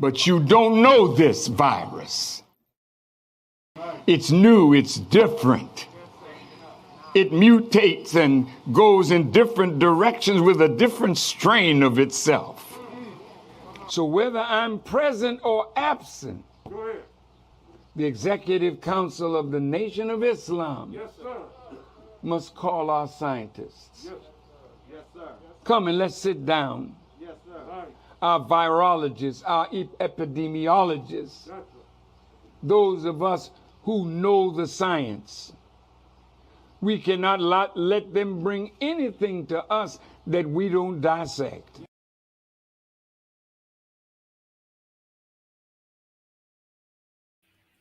But you don't know this virus. It's new, it's different. It mutates and goes in different directions with a different strain of itself. So whether I'm present or absent, the Executive Council of the Nation of Islam must call our scientists. Come and let's sit down. Our virologists, our epidemiologists, those of us who know the science. We cannot let them bring anything to us that we don't dissect.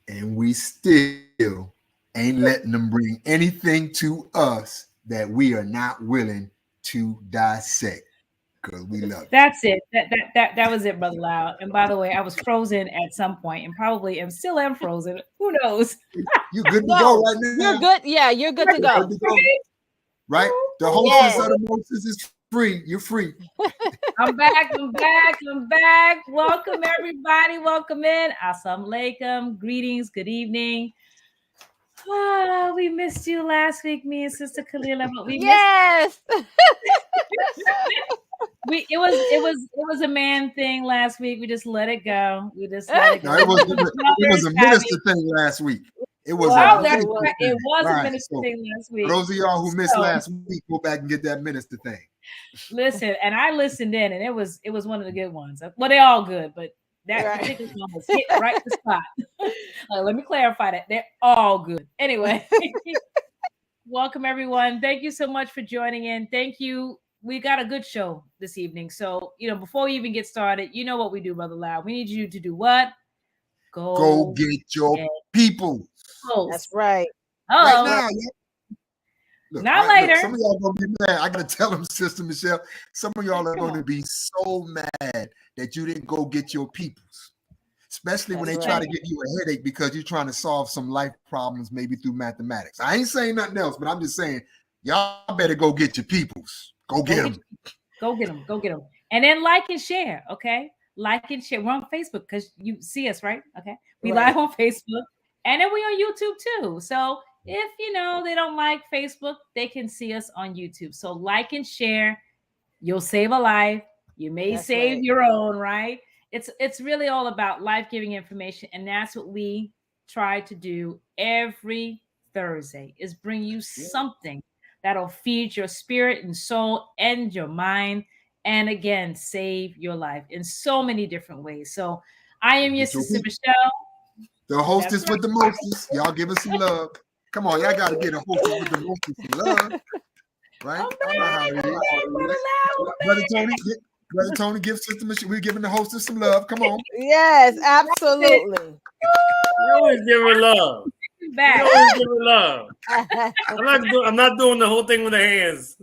And we still ain't letting them bring anything to us that we are not willing to dissect. Because we love it. That's it. That was it, Brother Lau. And by the way, I was frozen at some point and probably still am frozen. Who knows? You good to go right now? You're good. Yeah, you're good to go. Right? The hostess of the Moses is free. You're free. I'm back. Welcome, everybody. Welcome in. Assalamu alaikum. Greetings. Good evening. Oh, we missed you last week, me and Sister Kalila, but we missed it was a man thing last week. We just let it go. We just let it go. No, it was a minister thing last week. It was a minister thing last week. For those of y'all who missed last week, go back and get that minister thing. Listen, and I listened in, and it was one of the good ones. Well, they're all good, but that particular one was hit right in the spot. Let me clarify that. They're all good. Anyway, welcome everyone. Thank you so much for joining in. Thank you. We got a good show this evening. So, before we even get started, you know what we do, Brother Lau. We need you to do what? Go get your people. That's right. Oh, right now. Look, not later. Look, some of y'all gonna be mad. I gotta tell them, Sister Michelle. Some of y'all are going to be so mad that you didn't go get your peoples, especially when they try to give you a headache because you're trying to solve some life problems, maybe through mathematics. I ain't saying nothing else, but I'm just saying y'all better go get your peoples. Go get them. Go get them. Go get them. And then like and share. Okay, like and share. We're on Facebook because you see us, right? Okay, we live on Facebook, and then we on YouTube too. So if they don't like Facebook, they can see us on YouTube. So like and share. You'll save a life. You may save your own, right? It's really all about life-giving information, and that's what we try to do every Thursday, is bring you something that'll feed your spirit and soul and your mind, and again, save your life in so many different ways. So I am your sister Michelle. The hostess with the mostest. Y'all give us some love. Come on, y'all got to get a hostess with the mostest some love. Right? Brother Tony, give Sister Michelle. We're giving the hostess some love. Come on. Yes, absolutely. You always give her love. Back. You always give her love. I'm not doing the whole thing with the hands.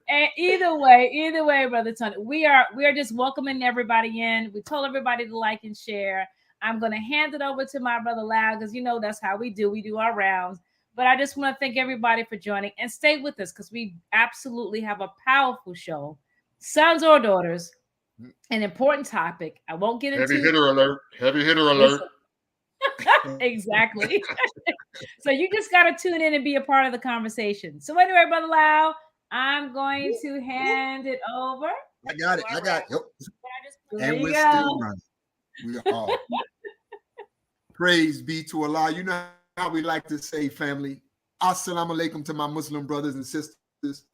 And either way, Brother Tony, we are just welcoming everybody in. We told everybody to like and share. I'm going to hand it over to my brother Lau because that's how we do. We do our rounds. But I just want to thank everybody for joining, and stay with us because we absolutely have a powerful show. Sons or daughters, an important topic. I won't get into Heavy hitter alert. Heavy hitter alert. Exactly. So you just got to tune in and be a part of the conversation. So anyway, Brother Lau, I'm going to hand it over. I got it. Yep. And we're still running. We are. Praise be to Allah. You know how we like to say, family. Assalamu alaikum to my Muslim brothers and sisters.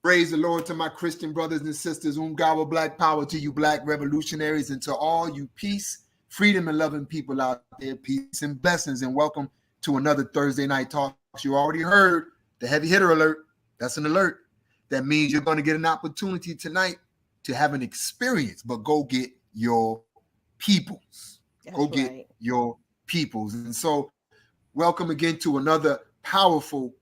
Praise the Lord to my Christian brothers and sisters. Umgawa black power to you black revolutionaries, and to all you peace, freedom, and loving people out there. Peace and blessings, and welcome to another Thursday night talk. You already heard the heavy hitter alert. That's an alert. That means you're going to get an opportunity tonight to have an experience, but go get your peoples. Get your peoples. And so welcome again to another powerful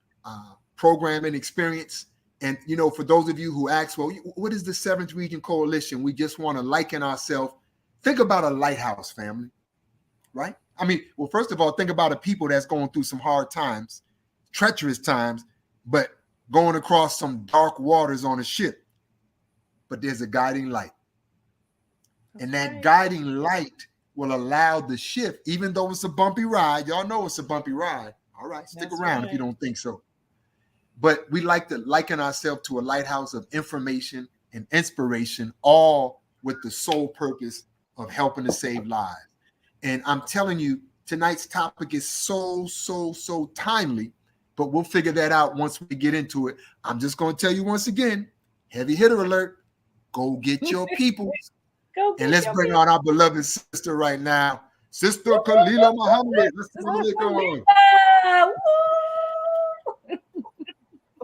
program and experience. And, for those of you who ask, well, what is the 7th Region Coalition? We just want to liken ourselves. Think about a lighthouse, family, right? I mean, well, first of all, think about a people that's going through some hard times, treacherous times, but going across some dark waters on a ship. But there's a guiding light. And that guiding light will allow the shift, even though it's a bumpy ride. Y'all know it's a bumpy ride. All right, stick around if you don't think so. But we like to liken ourselves to a lighthouse of information and inspiration, all with the sole purpose of helping to save lives. And I'm telling you, tonight's topic is so timely, but we'll figure that out once we get into it. I'm just going to tell you once again, heavy hitter alert, go get your people. And let's bring on our beloved sister right now, Sister Khalila Muhammad.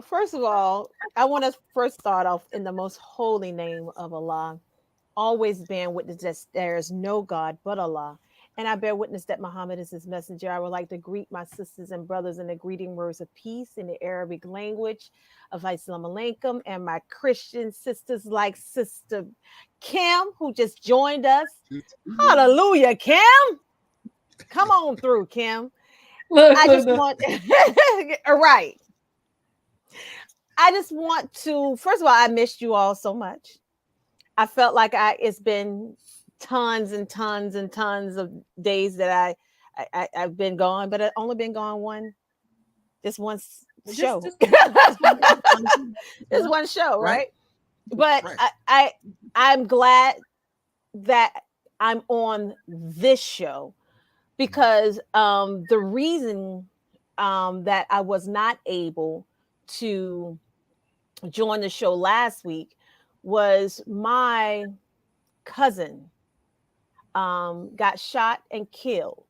First of all, I want to first start off in the most holy name of Allah, always bearing witness that there is no God but Allah. And I bear witness that Muhammad is his messenger. I would like to greet my sisters and brothers in the greeting words of peace in the Arabic language of Assalamu alaikum, and my Christian sisters like Sister Kim, who just joined us. Hallelujah, Kim. Come on through, Kim. I just want right. I just want to, first of all, I missed you all so much. I felt like it's been tons and tons and tons of days that I've been gone, but I've only been gone just one show. Just one show, right? But right. I'm glad that I'm on this show because the reason that I was not able to join the show last week was my cousin got shot and killed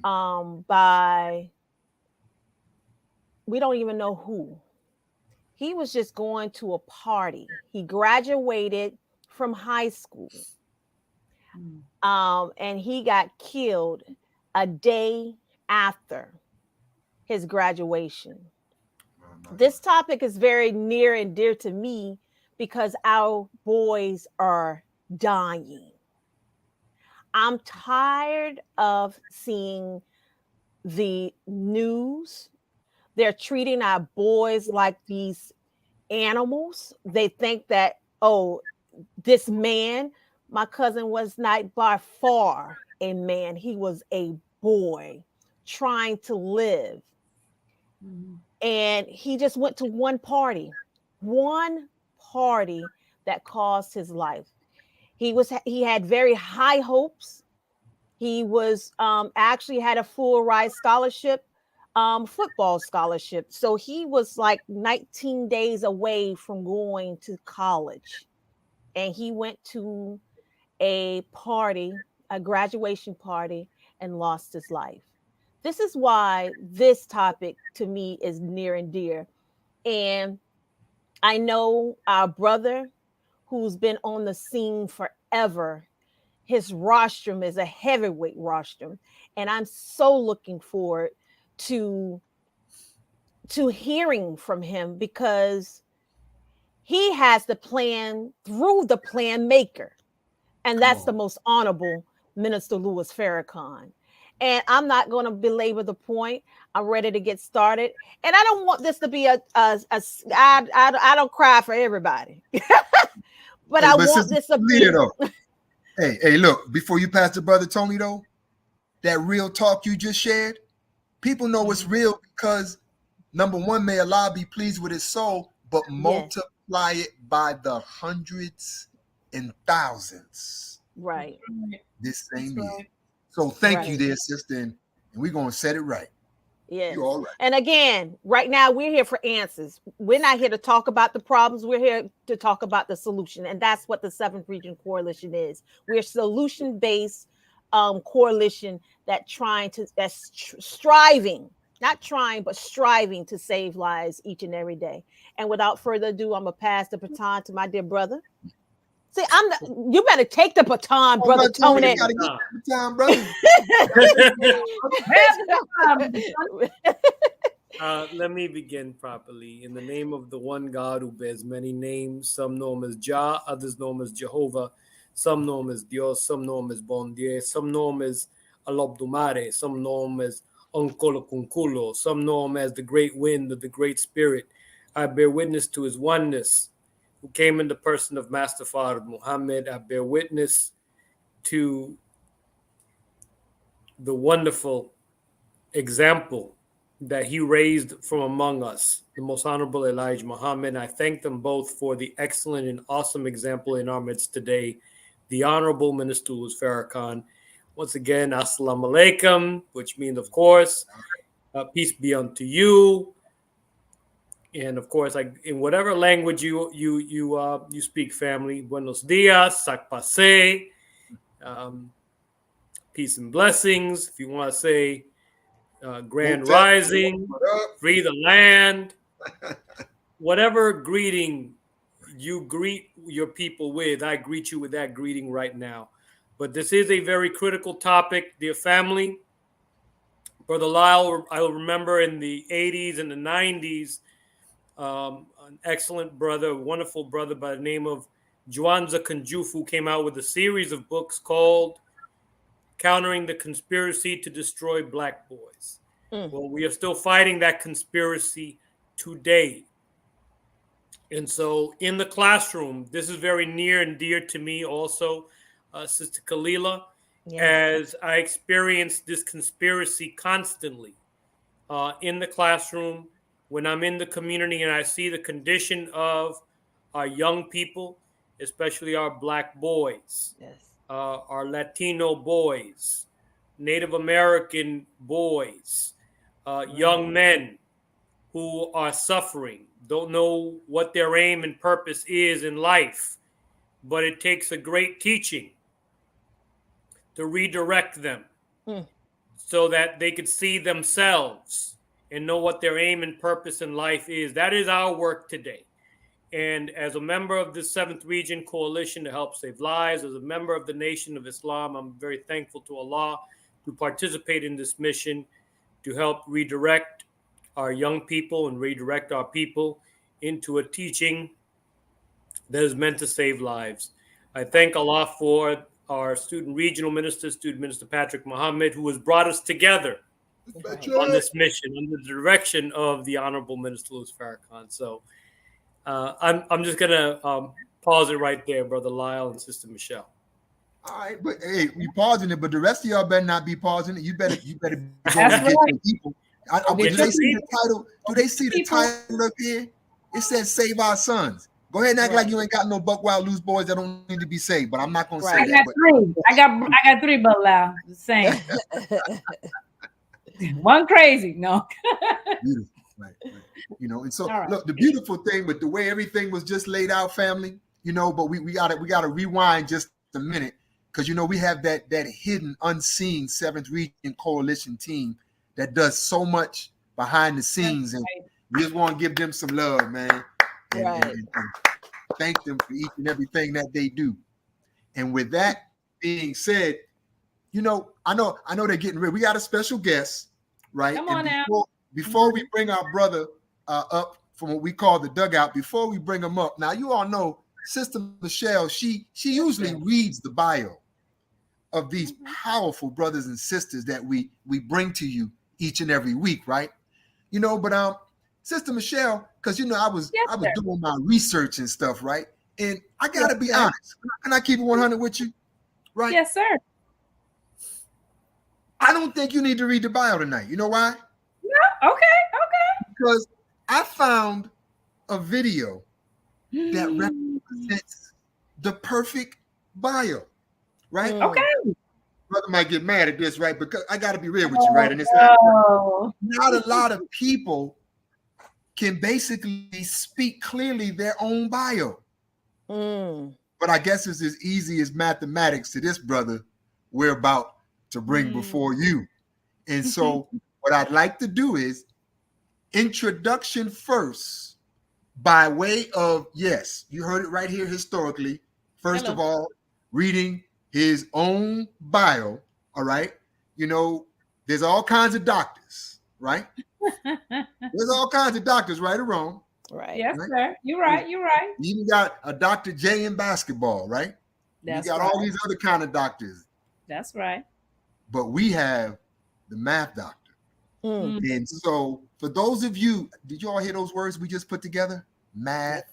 by, we don't even know who. He was just going to a party. He graduated from high school, and he got killed a day after his graduation. This topic is very near and dear to me because our boys are dying. I'm tired of seeing the news. They're treating our boys like these animals. They think that, oh, this man, my cousin was not by far a man. He was a boy trying to live. And he just went to one party that caused his life. He had very high hopes. He was actually had a full ride scholarship, football scholarship. So he was like 19 days away from going to college. And he went to a party, a graduation party, and lost his life. This is why this topic to me is near and dear. And I know our brother who's been on the scene forever, his rostrum is a heavyweight rostrum. And I'm so looking forward to hearing from him because he has the plan through the plan maker. And that's the most honorable Minister Louis Farrakhan. And I'm not going to belabor the point. I'm ready to get started. And I don't want this to be I don't cry for everybody. But I want this to be. Hey, look, before you pass to Brother Tony, though, that real talk you just shared, people know it's real because, number one, may Allah be pleased with his soul, but multiply it by the hundreds and thousands. Right. This same year. So thank you there, sister, and we're going to set it right. Yes. You're all right. And again, right now, we're here for answers. We're not here to talk about the problems. We're here to talk about the solution. And that's what the 7th Region Coalition is. We're a solution-based coalition that's striving, not trying, but striving to save lives each and every day. And without further ado, I'm going to pass the baton to my dear brother. See, you better take the baton, Brother Tony. You gotta get the baton, brother. Let me begin properly. In the name of the one God who bears many names, some know him as Jah, others know him as Jehovah, some know him as Dios, some know him as Bon Dieu, some know him as Alobdumare, some know him as Onkolo Kunkulo, some know him as the great wind of the great spirit. I bear witness to his oneness, who came in the person of Master Fard Muhammad. I bear witness to the wonderful example that he raised from among us, the Most Honorable Elijah Muhammad. I thank them both for the excellent and awesome example in our midst today. The Honorable Minister Louis Farrakhan. Once again, Assalamu alaikum, which means, of course, peace be unto you. And of course, in whatever language you speak, family, buenos dias, sac passe, peace and blessings. If you want to say grand rising, free the land, whatever greeting you greet your people with, I greet you with that greeting right now. But this is a very critical topic, dear family. Brother Lyle, I remember in the 80s and the 90s, an excellent brother, a wonderful brother by the name of Juanza Kanjufu came out with a series of books called Countering the Conspiracy to Destroy Black Boys. Well, we are still fighting that conspiracy today. And so in the classroom, this is very near and dear to me also, Sister Kalila, as I experience this conspiracy constantly in the classroom, when I'm in the community and I see the condition of our young people, especially our Black boys, our Latino boys, Native American boys, young men who are suffering, don't know what their aim and purpose is in life, but it takes a great teaching to redirect them so that they could see themselves and know what their aim and purpose in life is. That is our work today. And as a member of the 7th Region Coalition to Help Save Lives, as a member of the Nation of Islam, I'm very thankful to Allah to participate in this mission to help redirect our young people and redirect our people into a teaching that is meant to save lives. I thank Allah for our student regional minister, Student Minister Patrick Muhammad, who has brought us together on this mission under the direction of the Honorable Minister Louis Farrakhan. So I'm just gonna pause it right there, Brother Lyle and Sister Michelle. All right, but hey, you pausing it, but the rest of y'all better not be pausing it. You better go and That's get right. your people. Do they see the title? Do they see the title up here? It says "Save Our Sons." Go ahead and act like you ain't got no buck wild loose boys that don't need to be saved. But I'm not gonna say I that. got three. I got three, but loud. The same. One crazy. No. Beautiful. Right. You know, and so look, the beautiful thing with the way everything was just laid out, family, you know, but we gotta rewind just a minute, because you know we have that hidden, unseen 7th Region Coalition team that does so much behind the scenes, and we just want to give them some love, man. And thank them for each and everything that they do. And with that being said, you know, I know they're getting ready. We got a special guest, right? Come on now. Before we bring our brother up from what we call the dugout, before we bring him up, now you all know Sister Michelle, she usually reads the bio of these powerful brothers and sisters that we bring to you each and every week, right? You know, but Sister Michelle, because you know I was doing my research and stuff, right? And I gotta be honest. Can I keep it 100 with you? Right? Yes, sir. I don't think you need to read the bio tonight. You know why? No. Okay. Because I found a video that represents the perfect bio, right? Okay. Brother might get mad at this, right? Because I got to be real with you, right? And it's not a lot of people can basically speak clearly their own bio. But I guess it's as easy as mathematics to this brother we're about to bring before you. And so what I'd like to do is introduction first by way of, yes, you heard it right here historically. First of all, reading his own bio, all right? You know, there's all kinds of doctors, right? There's all kinds of doctors, right or wrong. Right. Yes, sir. You're right. You're right. You even got a Dr. J in basketball, right? That's you got all these other kind of doctors. That's right. But we have the math doctor. And so for those of you, did you all hear those words we just put together? Math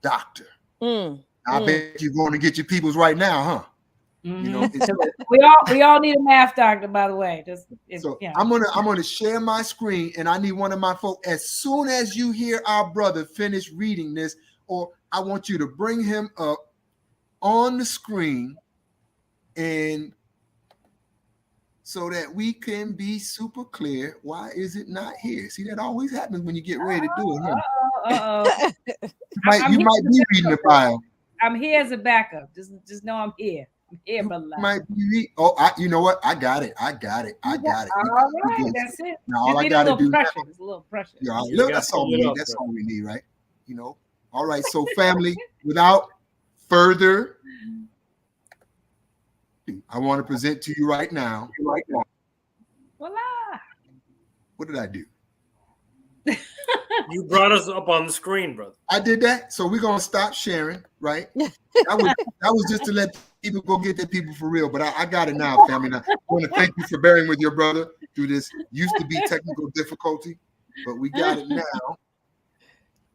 doctor. I bet you're going to get your peoples right now, huh? Mm-hmm. You know, we all need a math doctor, by the way. I'm gonna share my screen, and I need one of my folks. As soon as you hear our brother finish reading this, or I want you to bring him up on the screen, and so that we can be super clear. Why is it not here? See, that always happens when you get ready to do it. Huh? You might be reading the file. I'm here as a backup. Just know I'm here. I'm here, brother. Might be. You know what? I got it. All right, that's it. Now all I gotta do. It's a little pressure. Yeah, look, that's all we need. That's all we need, right? You know. All right. So, family, without further, I want to present to you right now. Voila. What did I do? You brought us up on the screen, brother. I did that. So we're gonna stop sharing, right? That was just to let people go get their people for real. But I got it now, family. Now, I want to thank you for bearing with your brother through this used to be technical difficulty, but we got it now.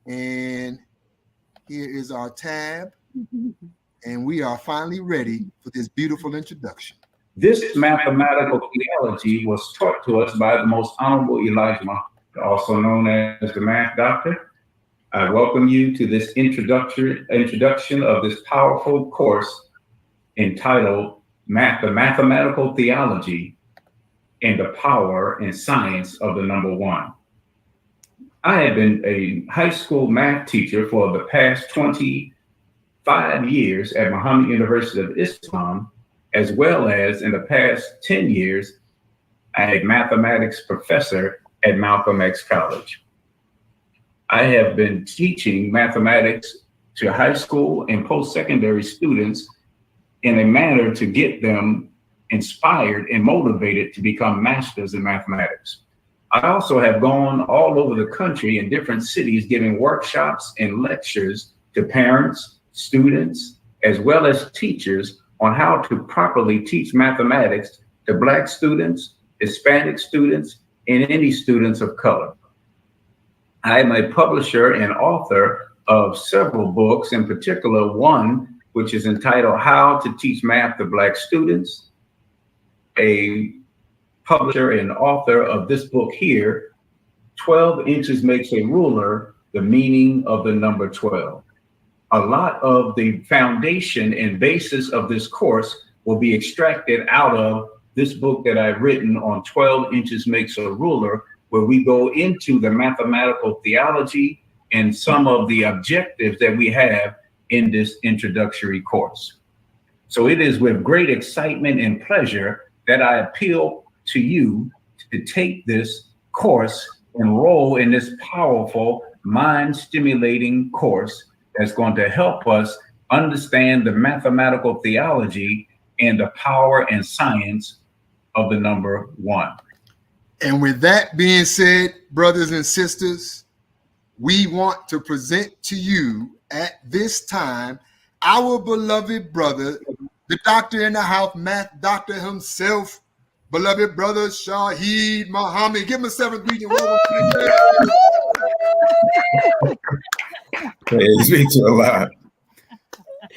And here is our tab. And we are finally ready for this beautiful introduction. This mathematical theology was taught to us by the most honorable Elijah, also known as the Math Doctor. I welcome you to this introduction of this powerful course entitled The Mathematical Theology and the Power and Science of the Number One. I have been a high school math teacher for the past 25 years at Muhammad University of Islam, as well as in the past 10 years, a mathematics professor at Malcolm X College. I have been teaching mathematics to high school and post-secondary students in a manner to get them inspired and motivated to become masters in mathematics. I also have gone all over the country in different cities giving workshops and lectures to parents, students, as well as teachers on how to properly teach mathematics to Black students, Hispanic students, and any students of color. I am a publisher and author of several books, in particular one which is entitled How to Teach Math to Black Students, a publisher and author of this book here, 12 Inches Makes a Ruler, The Meaning of the Number 12. A lot of the foundation and basis of this course will be extracted out of this book that I've written on 12 Inches Makes a Ruler, where we go into the mathematical theology and some of the objectives that we have in this introductory course. So it is with great excitement and pleasure that I appeal to you to take this course, enroll in this powerful, mind-stimulating course that's going to help us understand the mathematical theology and the power and science of the number one. And with that being said, brothers and sisters, we want to present to you at this time our beloved brother, the doctor in the house, math doctor himself, beloved brother Shaheed Muhammad. Give him a 7th region. Praise be to Allah.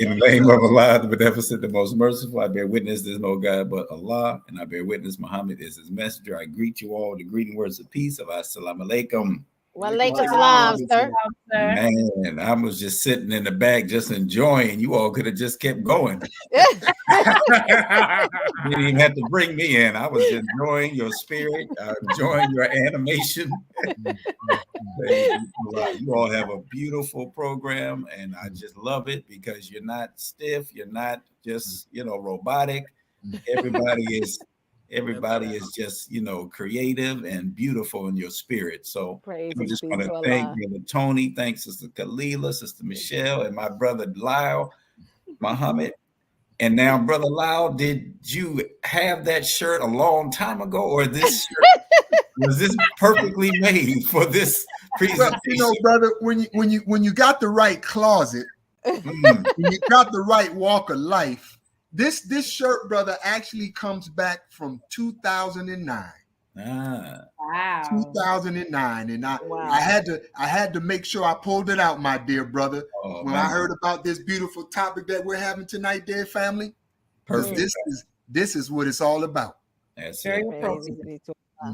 In the name of Allah, the beneficent, the most merciful, I bear witness there's no God but Allah, and I bear witness Muhammad is his messenger. I greet you all with the greeting words of peace of Assalamu alaikum. Wa alaikum salam, sir. Man, I was just sitting in the back, just enjoying. You all could have just kept going. You didn't even have to bring me in. I was enjoying your spirit, enjoying your animation. You all have a beautiful program, and I just love it because you're not stiff. You're not just, robotic. Everybody is just, creative and beautiful in your spirit. So I just want to thank Brother Tony, thanks Sister Kalila, Sister Michelle, and my brother Lyle Muhammad. And now, Brother Lyle, did you have that shirt a long time ago, or this shirt was this perfectly made for this presentation? Well, brother, when you got the right closet, when you got the right walk of life, this shirt, brother, actually comes back from 2009. Wow. 2009, and Wow. I had to make sure I pulled it out, my dear brother, Oh, when man. I heard about this beautiful topic that we're having tonight, dear family. Because Perfect. this is what it's all about. That's Very it. appropriate.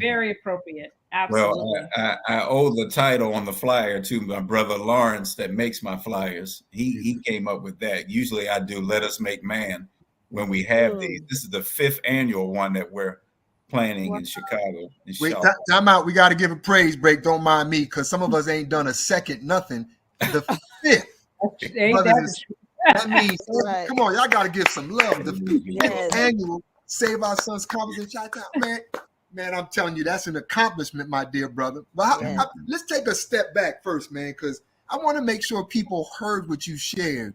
Very appropriate. Absolutely. Well, I owe the title on the flyer to my brother Lawrence that makes my flyers. He came up with that. Usually I do Let Us Make Man when we have these. This is the 5th annual one that we're planning in Chicago. Wait, time out. We got to give a praise break. Don't mind me, because some of us ain't done a second nothing. The 5th. Ain't that That means, Right. come on, y'all got to give some love. The 5th Yes. annual Save Our Sons Conference in Chi-Town. Man, I'm telling you, that's an accomplishment, my dear brother. But let's take a step back first, man, because I want to make sure people heard what you shared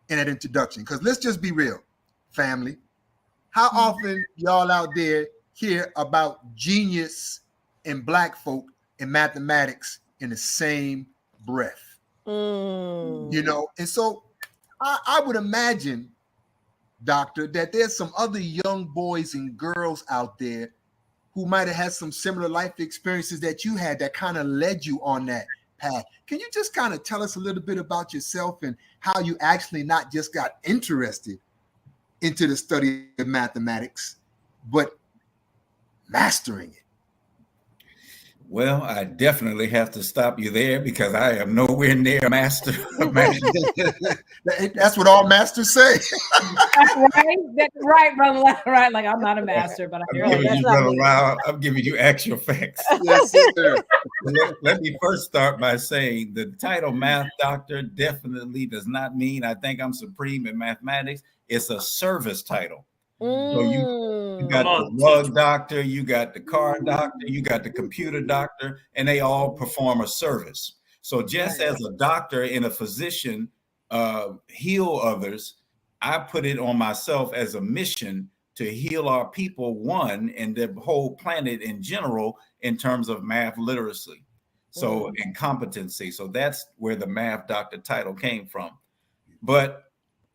in that introduction. Because let's just be real, family. How often y'all out there hear about genius and black folk in mathematics in the same breath? You know, and so I would imagine, Doctor, that there's some other young boys and girls out there who might have had some similar life experiences that you had that kind of led you on that path. Can you just kind of tell us a little bit about yourself and how you actually not just got interested into the study of mathematics, but mastering it? Well, I definitely have to stop you there because I am nowhere near a master. That's what all masters say. right? That's right, brother. Right. Like, I'm not a master, but I hear I'm giving you actual facts. Yes, sir. Let me first start by saying the title Math Doctor definitely does not mean I think I'm supreme in mathematics. It's a service title. So you got the rug doctor, you got the car doctor, you got the computer doctor, and they all perform a service. So just as a doctor and a physician heal others, I put it on myself as a mission to heal our people, one, and the whole planet in general in terms of math literacy. So and competency. So that's where the Math Doctor title came from. But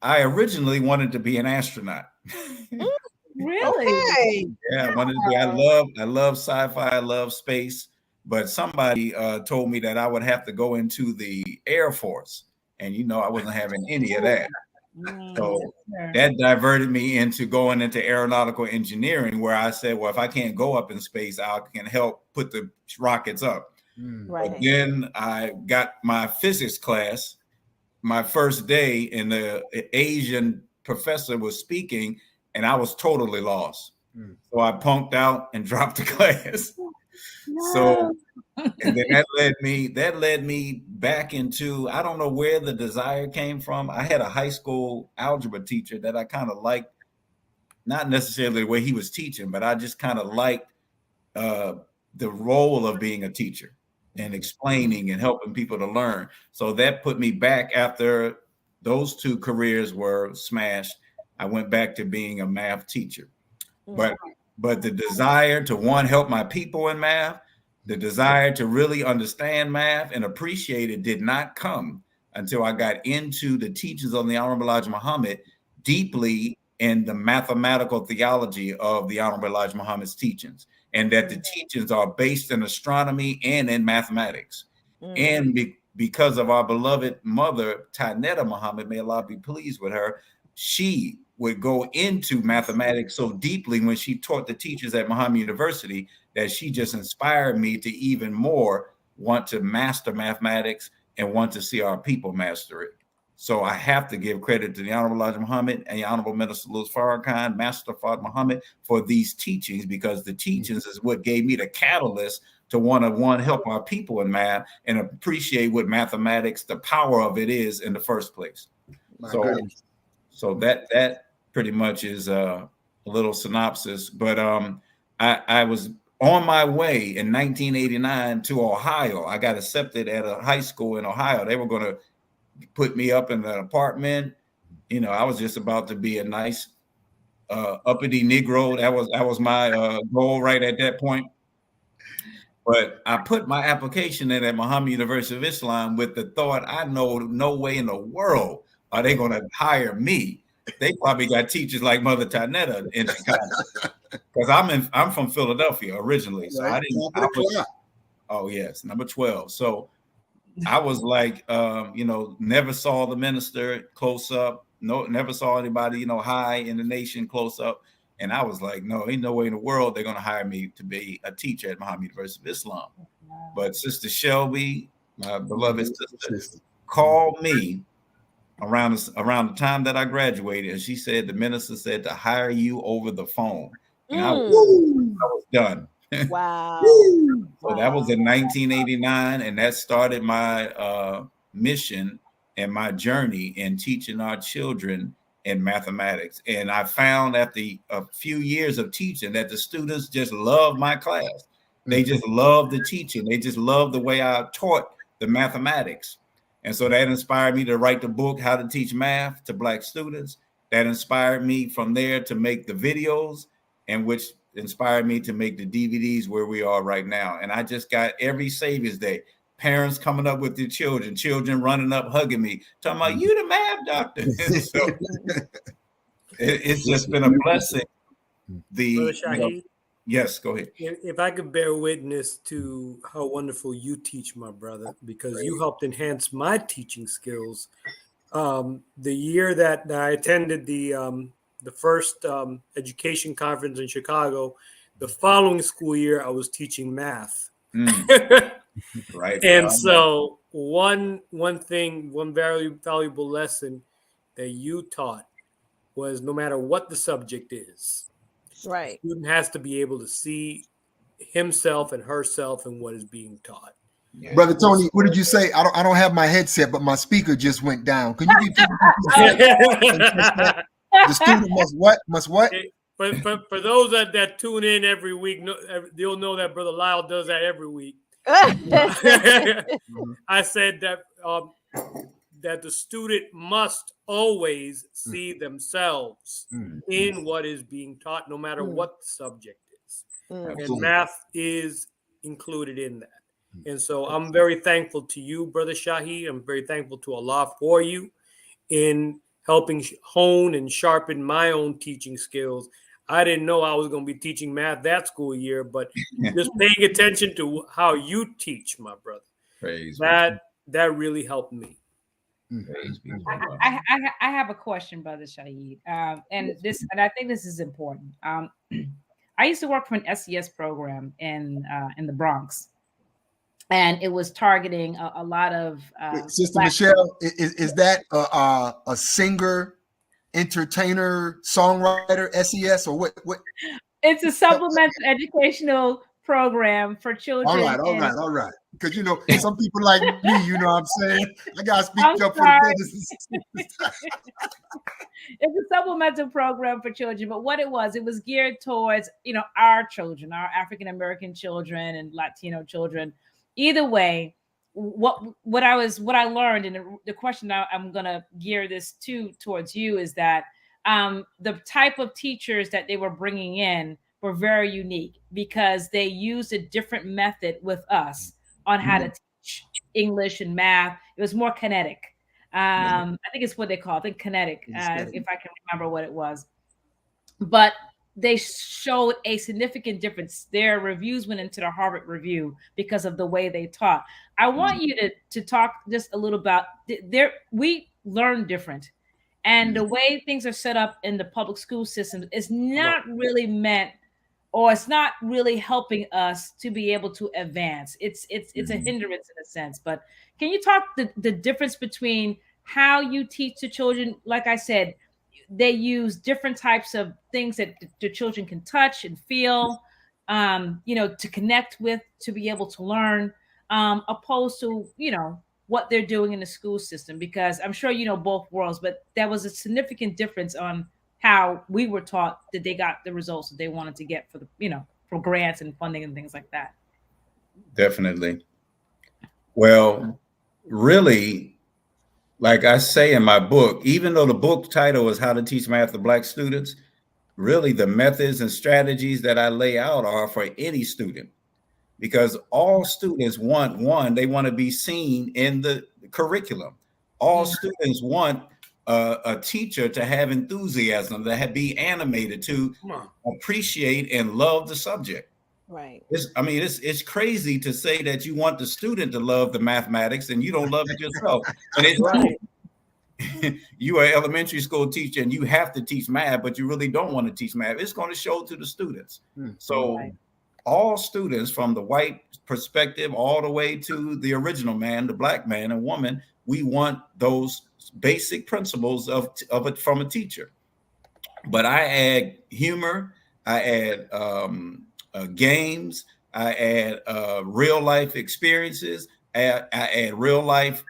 I originally wanted to be an astronaut. Really? Okay. Yeah, I wanted to be. I love sci-fi. I love space. But somebody told me that I would have to go into the Air Force, and I wasn't having any of that. So that diverted me into going into aeronautical engineering, where I said, well, if I can't go up in space, I can help put the rockets up. Right. But then I got my physics class. My first day, and the Asian professor was speaking, and I was totally lost. So I punked out and dropped the class. So, and then that led me back into, I don't know where the desire came from. I had a high school algebra teacher that I kind of liked, not necessarily the way he was teaching, but I just kind of liked the role of being a teacher and explaining and helping people to learn. So that put me back after those two careers were smashed. I went back to being a math teacher. But the desire to, one, help my people in math, the desire to really understand math and appreciate it did not come until I got into the teachings of the Honorable Elijah Muhammad deeply in the mathematical theology of the Honorable Elijah Muhammad's teachings, and that the teachings are based in astronomy and in mathematics. And because of our beloved mother, Tanetta Muhammad, may Allah be pleased with her, she would go into mathematics so deeply when she taught the teachers at Muhammad University that she just inspired me to even more want to master mathematics and want to see our people master it. So I have to give credit to the Honorable Elijah Muhammad and the Honorable Minister Louis Farrakhan, Master Fard Muhammad, for these teachings, because the teachings is what gave me the catalyst to want to help our people in math and appreciate what mathematics, the power of it is in the first place. So that pretty much is a little synopsis. But I was on my way in 1989 to Ohio. I got accepted at a high school in Ohio. They were going to put me up in an apartment. I was just about to be a nice uppity Negro. That was my goal right at that point. But I put my application in at Muhammad University of Islam with the thought, I know no way in the world are they going to hire me. they probably got teachers like Mother Tanetta in Chicago. Because I'm from Philadelphia originally. So right. Oh yes, number 12. So I was like, never saw the minister close up. No, never saw anybody, high in the nation close up. And I was like, no, ain't no way in the world they're going to hire me to be a teacher at Muhammad University of Islam. But Sister Shelby, my beloved sister, called me around the time that I graduated. And she said, the minister said to hire you over the phone. And I was done. Wow. So that was in 1989, and that started my mission and my journey in teaching our children in mathematics. And I found after a few years of teaching that the students just loved my class. They just loved the teaching. They just loved the way I taught the mathematics. And so that inspired me to write the book, How to Teach Math to Black Students. That inspired me from there to make the videos, and which inspired me to make the DVDs where we are right now. And I just got every Savior's Day, parents coming up with their children running up, hugging me, talking about, you the math doctor. So it's just been a blessing. Yes, go ahead. If I could bear witness to how wonderful you teach, my brother, because you helped enhance my teaching skills. The year that I attended the first education conference in Chicago, the following school year, I was teaching math. Right. And so one very valuable lesson that you taught was no matter what the subject is, right, the student has to be able to see himself and herself in what is being taught. Yeah. Brother Tony, what did you say? I don't have my headset, but my speaker just went down. Can you repeat? The student must what? But for those that tune in every week, they'll know that Brother Lyle does that every week. I said that that the student must always see themselves in what is being taught, no matter what the subject is. And math is included in that. And so I'm very thankful to you, Brother Shahi. I'm very thankful to Allah for you in helping hone and sharpen my own teaching skills. I didn't know I was going to be teaching math that school year, but just paying attention to how you teach, my brother, that really helped me. I have a question, Brother Shahid, and I think this is important. I used to work for an SES program in the Bronx, and it was targeting a lot of Sister Michelle. Is that a singer, entertainer, songwriter, SES, or what? It's a supplemental educational program for children. All right. Because some people like me, you know what I'm saying? I gotta speak up for the brothers. It's a supplemental program for children, but what it was geared towards our children, our African American children and Latino children. Either way, what I learned, and the question I'm gonna gear this towards you is that the type of teachers that they were bringing in were very unique because they used a different method with us on how to teach English and math. It was more kinetic. I think it's what they call it, kinetic, if I can remember what it was. But they showed a significant difference. Their reviews went into the Harvard Review because of the way they taught. I want you to talk just a little about we learn different. And the way things are set up in the public school system is not really meant, or it's not really helping us to be able to advance. It's a hindrance in a sense. But can you talk the difference between how you teach the children? Like I said, they use different types of things that the children can touch and feel, to connect with, to be able to learn, opposed to, what they're doing in the school system, because I'm sure both worlds, but there was a significant difference on how we were taught that they got the results that they wanted to get for for grants and funding and things like that. Definitely. Well, really, like I say in my book, even though the book title is How to Teach Math to Black Students, really the methods and strategies that I lay out are for any student, because all students they want to be seen in the curriculum. All students want a teacher to have enthusiasm, to be animated, to appreciate and love the subject. Right. It's crazy to say that you want the student to love the mathematics and you don't love it yourself. And it's right. You are an elementary school teacher and you have to teach math, but you really don't want to teach math. It's going to show to the students. So all students, from the white perspective all the way to the original man, the black man and woman, we want those basic principles of it from a teacher. But I add humor, I add games, I add real life experiences, I add real life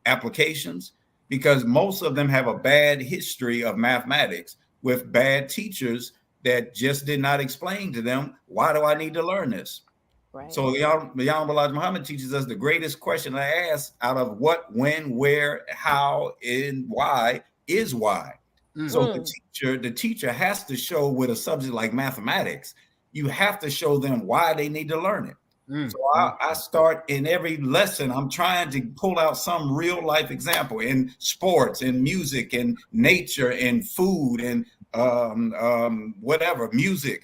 applications, because most of them have a bad history of mathematics with bad teachers that just did not explain to them, why do I need to learn this? Right. So the Honorable Elijah Muhammad teaches us the greatest question I ask out of what, when, where, how, and why is why. So the teacher has to show, with a subject like mathematics, you have to show them why they need to learn it. So I start in every lesson, I'm trying to pull out some real life example in sports, in music, in nature, in food, and whatever, music.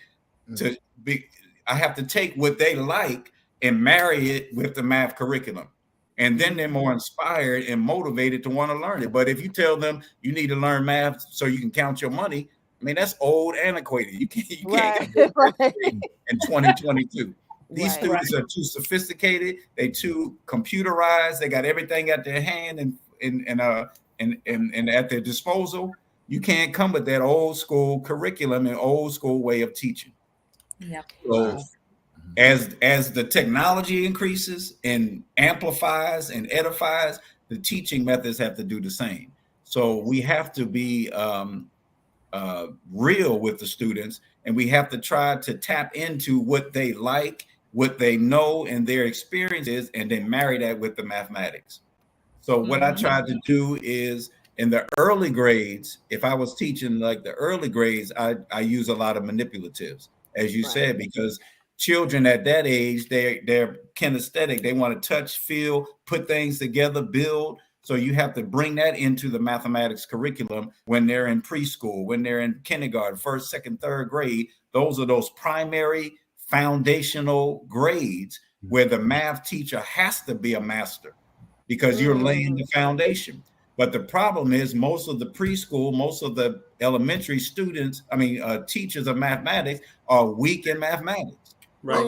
I have to take what they like and marry it with the math curriculum. And then they're more inspired and motivated to want to learn it. But if you tell them you need to learn math so you can count your money, I mean, that's old, antiquated. You can't get in 2022. These students are too sophisticated. They too computerized. They got everything at their hand and at their disposal. You can't come with that old school curriculum and old school way of teaching. Yep. So as the technology increases and amplifies and edifies, the teaching methods have to do the same. So we have to be real with the students, and we have to try to tap into what they like, what they know, and their experiences, and then marry that with the mathematics. So what I tried to do is, in the early grades, if I was teaching like the early grades, I use a lot of manipulatives, as you said, because children at that age, they're kinesthetic. They want to touch, feel, put things together, build. So you have to bring that into the mathematics curriculum when they're in preschool, when they're in kindergarten, first, second, third grade. Those are those primary foundational grades where the math teacher has to be a master, because you're laying the foundation. But the problem is, most of the preschool, most of the elementary students, teachers of mathematics are weak in mathematics. Right.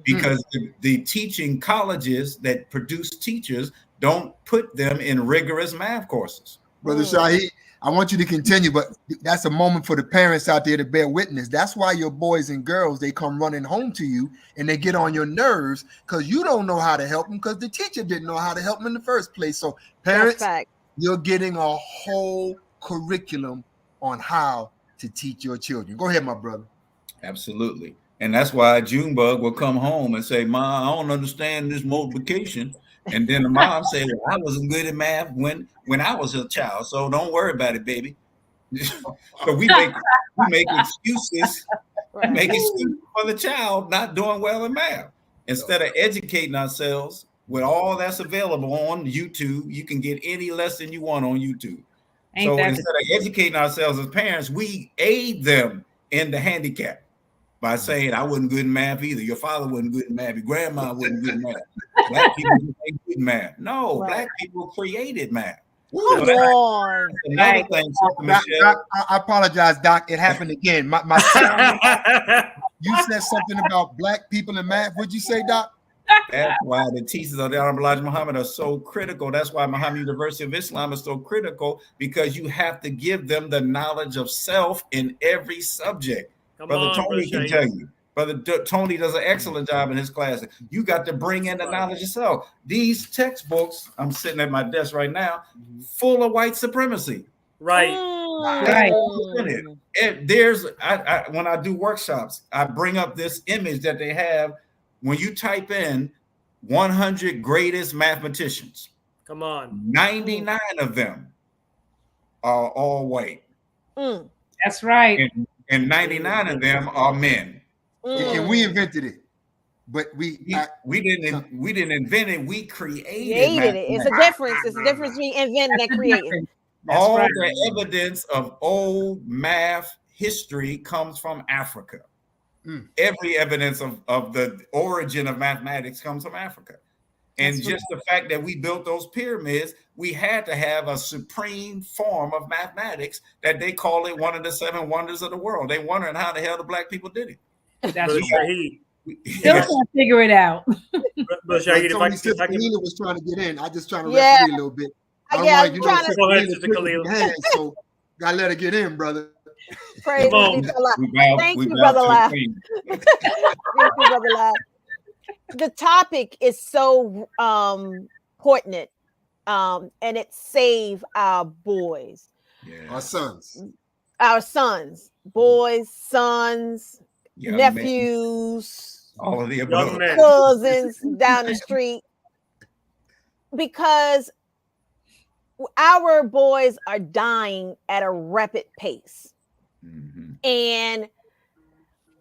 Because the teaching colleges that produce teachers don't put them in rigorous math courses. Brother Shaheed, I want you to continue, but that's a moment for the parents out there to bear witness. That's why your boys and girls, they come running home to you and they get on your nerves because you don't know how to help them, because the teacher didn't know how to help them in the first place. So parents, you're getting a whole curriculum on how to teach your children. Go ahead, my brother. Absolutely. And that's why Junebug will come home and say, "Mom, I don't understand this multiplication." And then the mom said, "Well, I wasn't good at math when I was a child, so don't worry about it, baby." So we make excuses, make excuses for the child not doing well in math. Instead of educating ourselves with all that's available on YouTube, you can get any lesson you want on YouTube. So instead of educating ourselves as parents, we aid them in the handicap by saying, "I wasn't good in math either. Your father wasn't good in math. Your grandma wasn't good in math. Black people ain't good in math." No, Black people created math. Come on. Another thing, Doc, I apologize, Doc. It happened again. My you said something about Black people in math. What'd you say, Doc? That's why the teachers of the Honorable Elijah Muhammad are so critical. That's why Muhammad University of Islam is so critical, because you have to give them the knowledge of self in every subject. Brother Tony can tell you. Brother Tony does an excellent job in his class. You got to bring in the knowledge yourself. These textbooks, I'm sitting at my desk right now, full of white supremacy. Right. When I do workshops, I bring up this image that they have. When you type in 100 greatest mathematicians, come on, 99 of them are all white. That's right. And 99 of them are men. And we invented it, but we didn't invent it. We created it. It's a difference. It's a difference between inventing and creating. All right. the evidence of old math history comes from Africa. Every evidence of the origin of mathematics comes from Africa. And That's just the fact that we built those pyramids, we had to have a supreme form of mathematics that they call it one of the 7 wonders of the world. They wondering how the hell the black people did it. That's Brother right. Shahid, Still can't figure it out. Brother Shahid, Tony, Sister if I can, Kalila was trying to get in. I just trying to Yeah. referee a little bit. I don't Yeah, want you know I'm trying Sister Go ahead, Kalila Sister tripping Kalila. your hands, so gotta let her get in, brother. Praise Come be on. to Allah. Thank We you, bow Brother to the Laugh. king. Thank you, Brother Laugh. The topic is so pertinent, and it save our boys, Our sons. boys, sons, Young men, nephews, all of the Young above. men. cousins down the street, because our boys are dying at a rapid pace. Mhm. And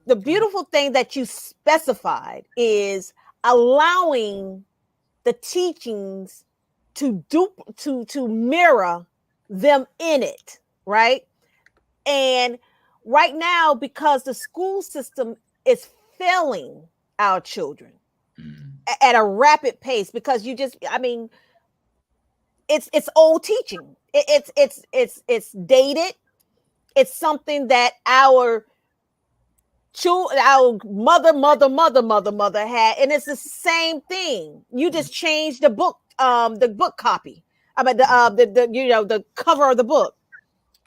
the beautiful thing that you specified is allowing the teachings to mirror them in it, right? And right now, because the school system is failing our children at a rapid pace, because it's old teaching. It's dated. It's something that our mother had, and it's the same thing. You just changed the book copy. I mean the cover of the book.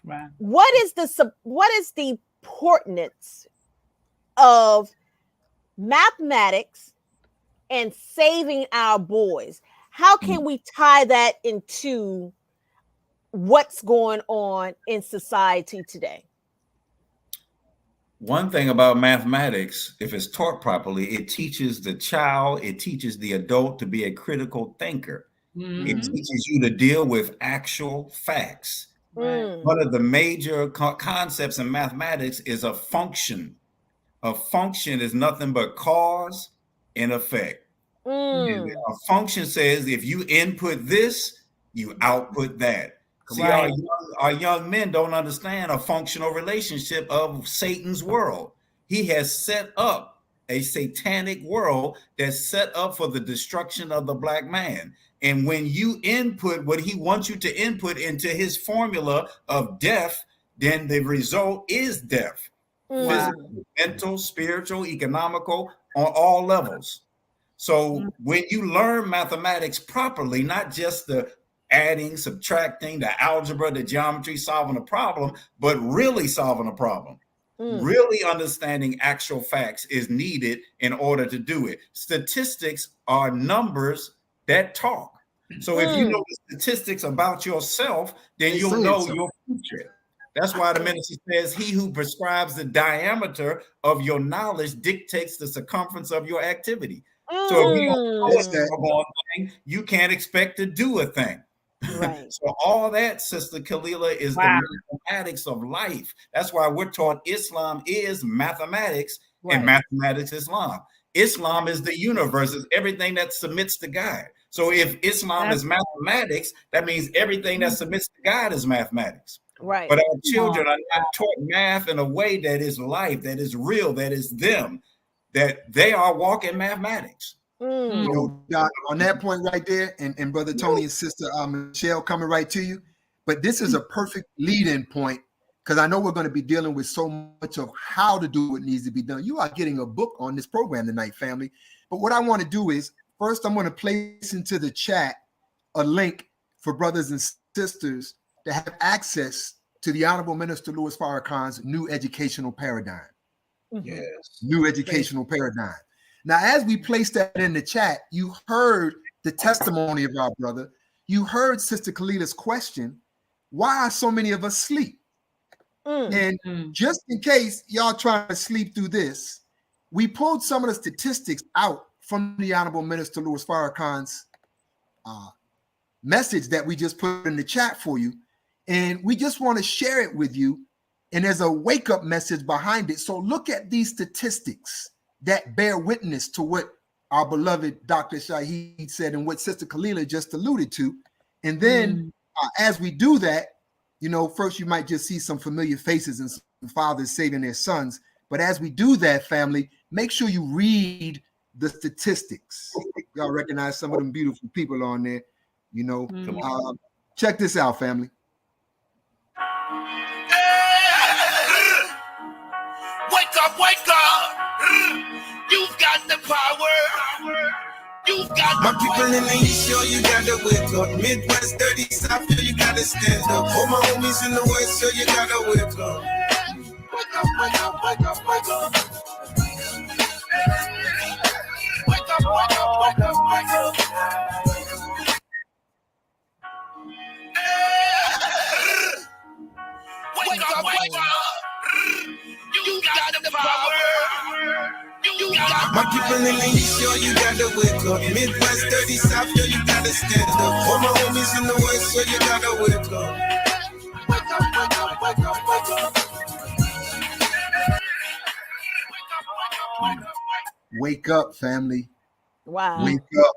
Right. What is the importance of mathematics and saving our boys? How can we tie that into what's going on in society today? One thing about mathematics, if it's taught properly, it teaches the child, it teaches the adult to be a critical thinker. It teaches you to deal with actual facts. Right. One of the major concepts in mathematics is a function. A function is nothing but cause and effect. And a function says if you input this, you output that. See, Right. our young men don't understand a functional relationship of Satan's world. He has set up a satanic world that's set up for the destruction of the black man. And when you input what he wants you to input into his formula of death, then the result is death. Physical, mental, spiritual, economical, on all levels. So when you learn mathematics properly, not just the adding, subtracting, the algebra, the geometry, solving a problem, but really solving a problem. Really understanding actual facts is needed in order to do it. Statistics are numbers that talk. So if you know the statistics about yourself, then you'll know your future. That's why the minister says, he who prescribes the diameter of your knowledge dictates the circumference of your activity. So if you don't know what's going on, you can't expect to do a thing. Right. So all that, Sister Kalila, is the mathematics of life. That's why we're taught Islam is mathematics and mathematics Islam. Islam is the universe, is everything that submits to God. So if Islam is mathematics, that means everything that submits to God is mathematics. Right. But our children are not taught math in a way that is life, that is real, that is them, that they are walking mathematics. No doubt on that point right there, and Brother Tony and Sister Michelle coming right to you. But this is a perfect lead-in point, because I know we're going to be dealing with so much of how to do what needs to be done. You are getting a book on this program tonight, family. But what I want to do is, first, I'm going to place into the chat a link for brothers and sisters to have access to the Honorable Minister Louis Farrakhan's new educational paradigm. Yes. New educational paradigm. Now, as we place that in the chat, you heard the testimony of our brother. You heard Sister Kalila's question, why are so many of us asleep? And just in case y'all trying to sleep through this, we pulled some of the statistics out from the Honorable Minister Louis Farrakhan's message that we just put in the chat for you. And we just want to share it with you. And there's a wake-up message behind it. So look at these statistics that bear witness to what our beloved Dr. Shahid said and what Sister Kalila just alluded to. And then as we do that, you know, first you might just see some familiar faces and some fathers saving their sons. But as we do that, family, make sure you read the statistics. Y'all recognize some of them beautiful people on there, you know. Check this out, family. Wake up, wake up. You've got the power. You've got my people in the East, yo, you gotta wake up. Midwest, 30 South, yo, you gotta stand up. All my homies in the West, yo, you gotta wake up. Wake up, wake up, wake up, wake up. Wake up, wake up, wake up, wake up. Wake up, wake up. You got the power. You got my people in the East, yo, you gotta wake up. Midwest, 30 South, yo, you gotta stand up. All my homies in the West, yo, you gotta wake up. Wake up, wake up, wake up, wake up. Wake up, family. Wow. Wake up.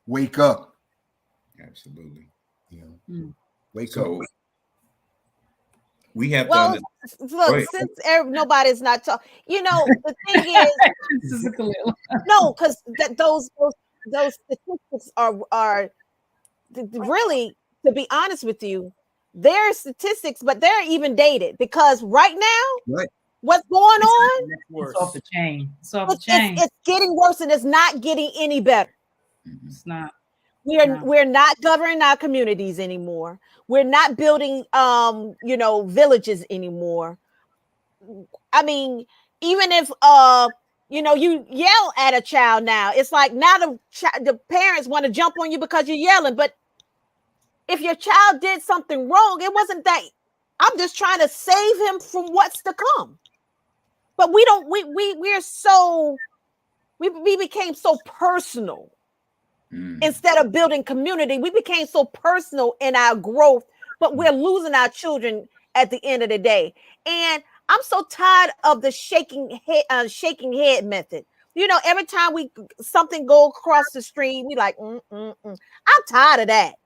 Wake up. Absolutely. Yeah. Wake So up. we have Well, to look, since nobody's not talking, you know, the thing is, This is a Khalil. no, because those statistics are really, to be honest with you, they're statistics, but they're even dated because right now, Right. what's going on? It's off the chain. It's off the chain. It's getting worse, and it's not getting any better. It's not. We're not governing our communities anymore. We're not building you know, villages anymore. I mean, even if you know, you yell at a child now, it's like now the parents want to jump on you because you're yelling. But if your child did something wrong, it wasn't that. I'm just trying to save him from what's to come. But we became so personal. Instead of building community, we became so personal in our growth, but we're losing our children at the end of the day. And I'm so tired of the shaking head method. You know, every time something go across the stream, we like, I'm tired of that.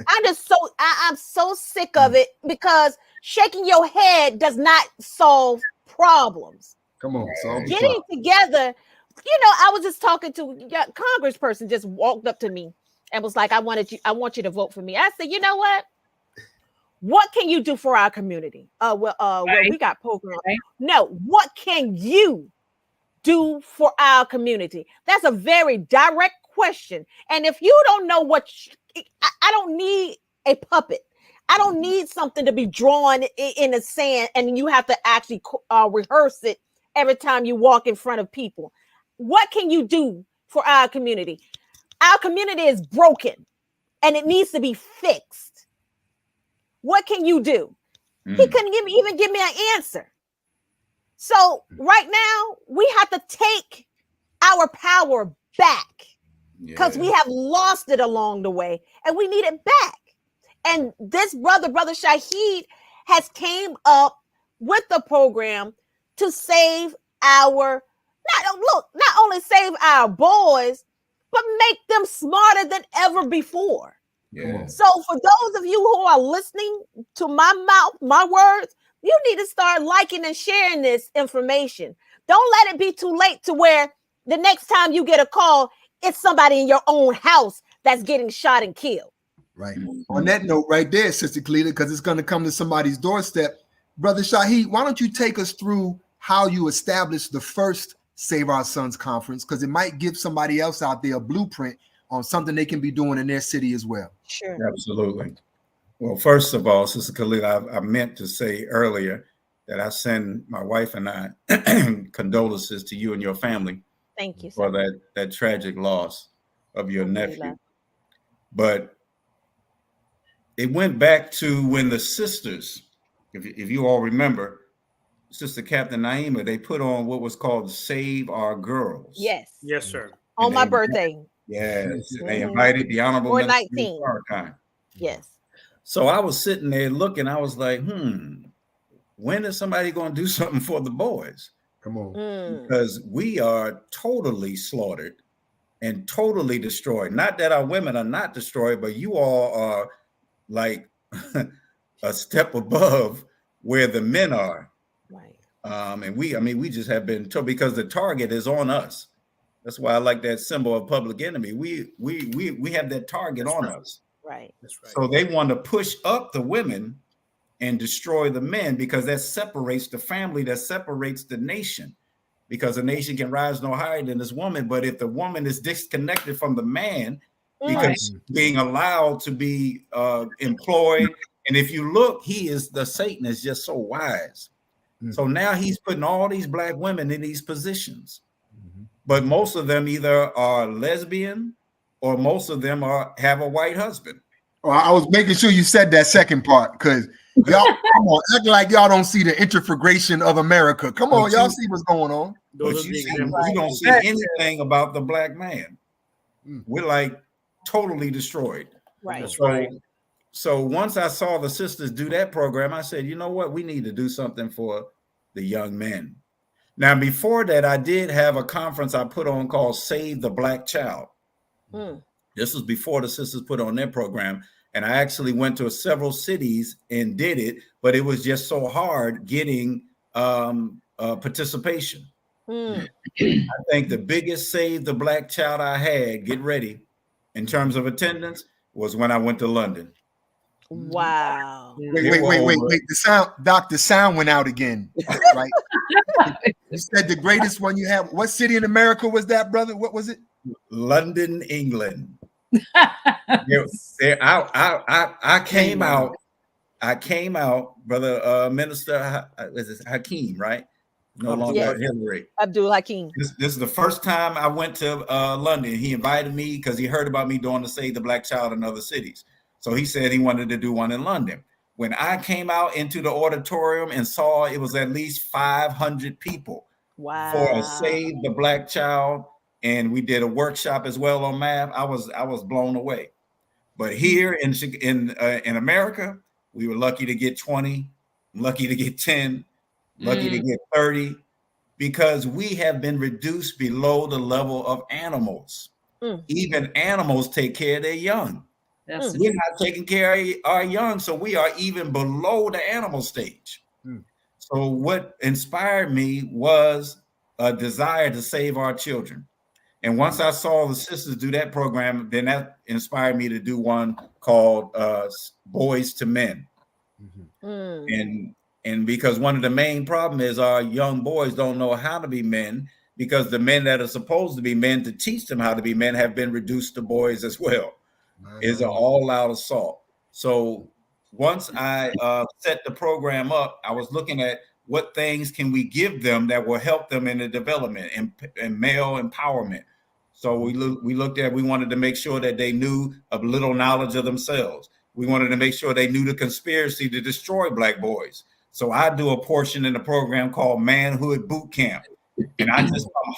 I'm so sick of it because shaking your head does not solve problems. Come on, solve the Getting together. You know, I was just talking to a congressperson, just walked up to me and was like, I want you to vote for me. I said, you know what? What can you do for our community? Well, we got programs. Right. No, what can you do for our community? That's a very direct question. And if you don't know I don't need a puppet. I don't need something to be drawn in the sand and you have to actually rehearse it every time you walk in front of people. What can you do for our community? Our community is broken and it needs to be fixed. What can you do? He couldn't even give me an answer. So right now we have to take our power back because we have lost it along the way and we need it back. And this brother Shaheed has came up with the program to save our not only save our boys, but make them smarter than ever before. Yeah. So for those of you who are listening to my mouth, my words, you need to start liking and sharing this information. Don't let it be too late to where the next time you get a call, it's somebody in your own house that's getting shot and killed. Right. On that note right there, Sister Cleta, because it's going to come to somebody's doorstep. Brother Shaheed, why don't you take us through how you established the first Save Our Sons conference? Because it might give somebody else out there a blueprint on something they can be doing in their city as well. Sure. Absolutely. Well, first of all, Sister Khalid, I meant to say earlier that I send my wife and I condolences to you and your family. Thank you, for sir. that tragic loss of your nephew. But it went back to when the sisters, if you all remember, Sister Captain Naima, they put on what was called Save Our Girls. Yes. Yes, sir. On my birthday. Yes. They invited the Honorable or Minister 19. Farrakhan. Yes. So I was sitting there looking, I was like, when is somebody going to do something for the boys? Come on. Because we are totally slaughtered and totally destroyed. Not that our women are not destroyed, but you all are like a step above where the men are. Right. And we just have been told, because the target is on us. That's why I like that symbol of public enemy. We have that target on us. Right. That's right. So they want to push up the women and destroy the men, because that separates the family, that separates the nation, because a nation can rise no higher than this woman. But if the woman is disconnected from the man, because being allowed to be employed, and if you look, Satan is just so wise. So now he's putting all these black women in these positions, but most of them either are lesbian or most of them have a white husband. Oh, I was making sure you said that second part, because y'all come on, act like y'all don't see the integration of America. Come on, y'all see what's going on. But you don't see anything about the black man. We're like totally destroyed. Right. So once I saw the sisters do that program, I said, you know what? We need to do something for the young men. Now, before that, I did have a conference I put on called Save the Black Child. This was before the sisters put on their program. And I actually went to several cities and did it, but it was just so hard getting participation. I think the biggest Save the Black Child I had, get ready, in terms of attendance, was when I went to London. Wow. Wait. The sound went out again. Right. You said the greatest one you have. What city in America was that, brother? What was it? London, England. I came out, brother Minister Hakeem, right? No longer Hillary. Abdul Hakeem. This is the first time I went to London. He invited me because he heard about me doing the Save the Black Child in other cities. So he said he wanted to do one in London. When I came out into the auditorium and saw it was at least 500 people for a Save the Black Child, and we did a workshop as well on math, I was blown away. But here in America, we were lucky to get 20, lucky to get 10, lucky to get 30, because we have been reduced below the level of animals. Even animals take care of their young. We're not taking care of our young, so we are even below the animal stage. So what inspired me was a desire to save our children. And once I saw the sisters do that program, then that inspired me to do one called Boys to Men. And because one of the main problems is our young boys don't know how to be men, because the men that are supposed to be men to teach them how to be men have been reduced to boys as well. It's an all-out assault. So once I set the program up, I was looking at what things can we give them that will help them in the development and male empowerment. So we wanted to make sure that they knew a little knowledge of themselves. We wanted to make sure they knew the conspiracy to destroy black boys. So I do a portion in the program called Manhood Boot Camp. And I just come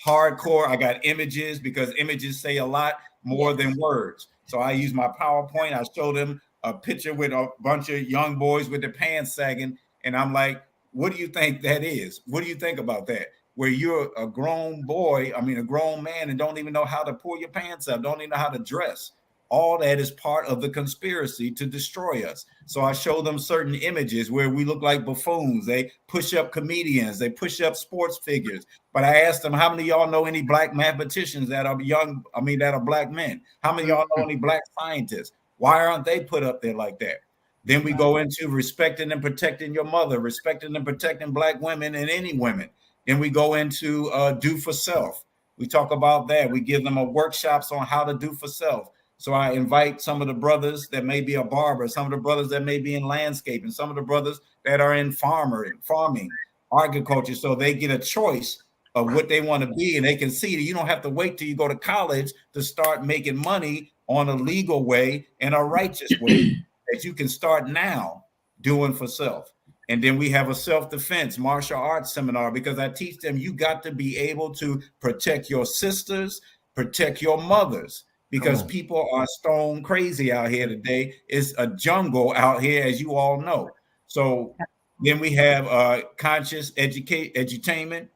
hardcore. I got images, because images say a lot more than words. So I use my PowerPoint. I show them a picture with a bunch of young boys with their pants sagging. And I'm like, what do you think that is? What do you think about that? Where you're a grown boy, a grown man, and don't even know how to pull your pants up, don't even know how to dress. All that is part of the conspiracy to destroy us. So I show them certain images where we look like buffoons. They push up comedians. They push up sports figures. But I asked them, how many of y'all know any black mathematicians that are that are black men? How many of y'all know any black scientists? Why aren't they put up there like that? Then we go into respecting and protecting your mother, respecting and protecting black women and any women. Then we go into do for self. We talk about that. We give them workshops on how to do for self. So I invite some of the brothers that may be a barber, some of the brothers that may be in landscaping, some of the brothers that are in farming, agriculture. So they get a choice of what they want to be, and they can see that you don't have to wait till you go to college to start making money on a legal way and a righteous way, that you can start now doing for self. And then we have a self-defense martial arts seminar, because I teach them you got to be able to protect your sisters, protect your mothers, because people are stone crazy out here today. It's a jungle out here, as you all know. So then we have conscious edutainment,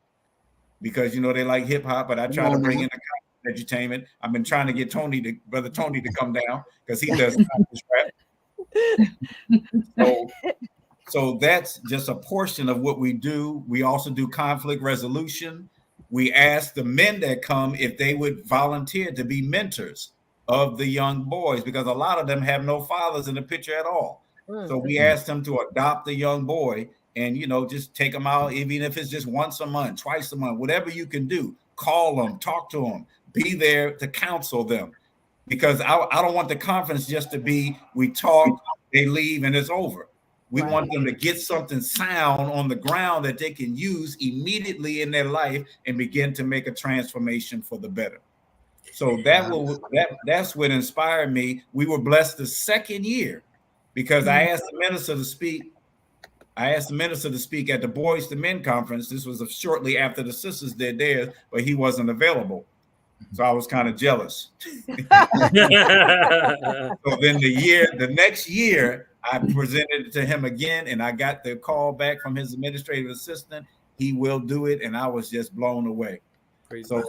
because they like hip hop, but I try to bring in the edutainment. I've been trying to get Brother Tony to come down, because he does conscious rap. So that's just a portion of what we do. We also do conflict resolution. We ask the men that come if they would volunteer to be mentors of the young boys, because a lot of them have no fathers in the picture at all. So we ask them to adopt the young boy and, just take them out, even if it's just once a month, twice a month, whatever you can do. Call them, talk to them, be there to counsel them. Because I don't want the conference just to be, we talk, they leave, and it's over. We want them to get something sound on the ground that they can use immediately in their life and begin to make a transformation for the better. So that's what inspired me. We were blessed the second year because I asked the minister to speak. I asked the minister to speak at the Boys to Men conference. This was shortly after the sisters did theirs, but he wasn't available. So I was kind of jealous. So then the next year, I presented it to him again, and I got the call back from his administrative assistant. He will do it, and I was just blown away. So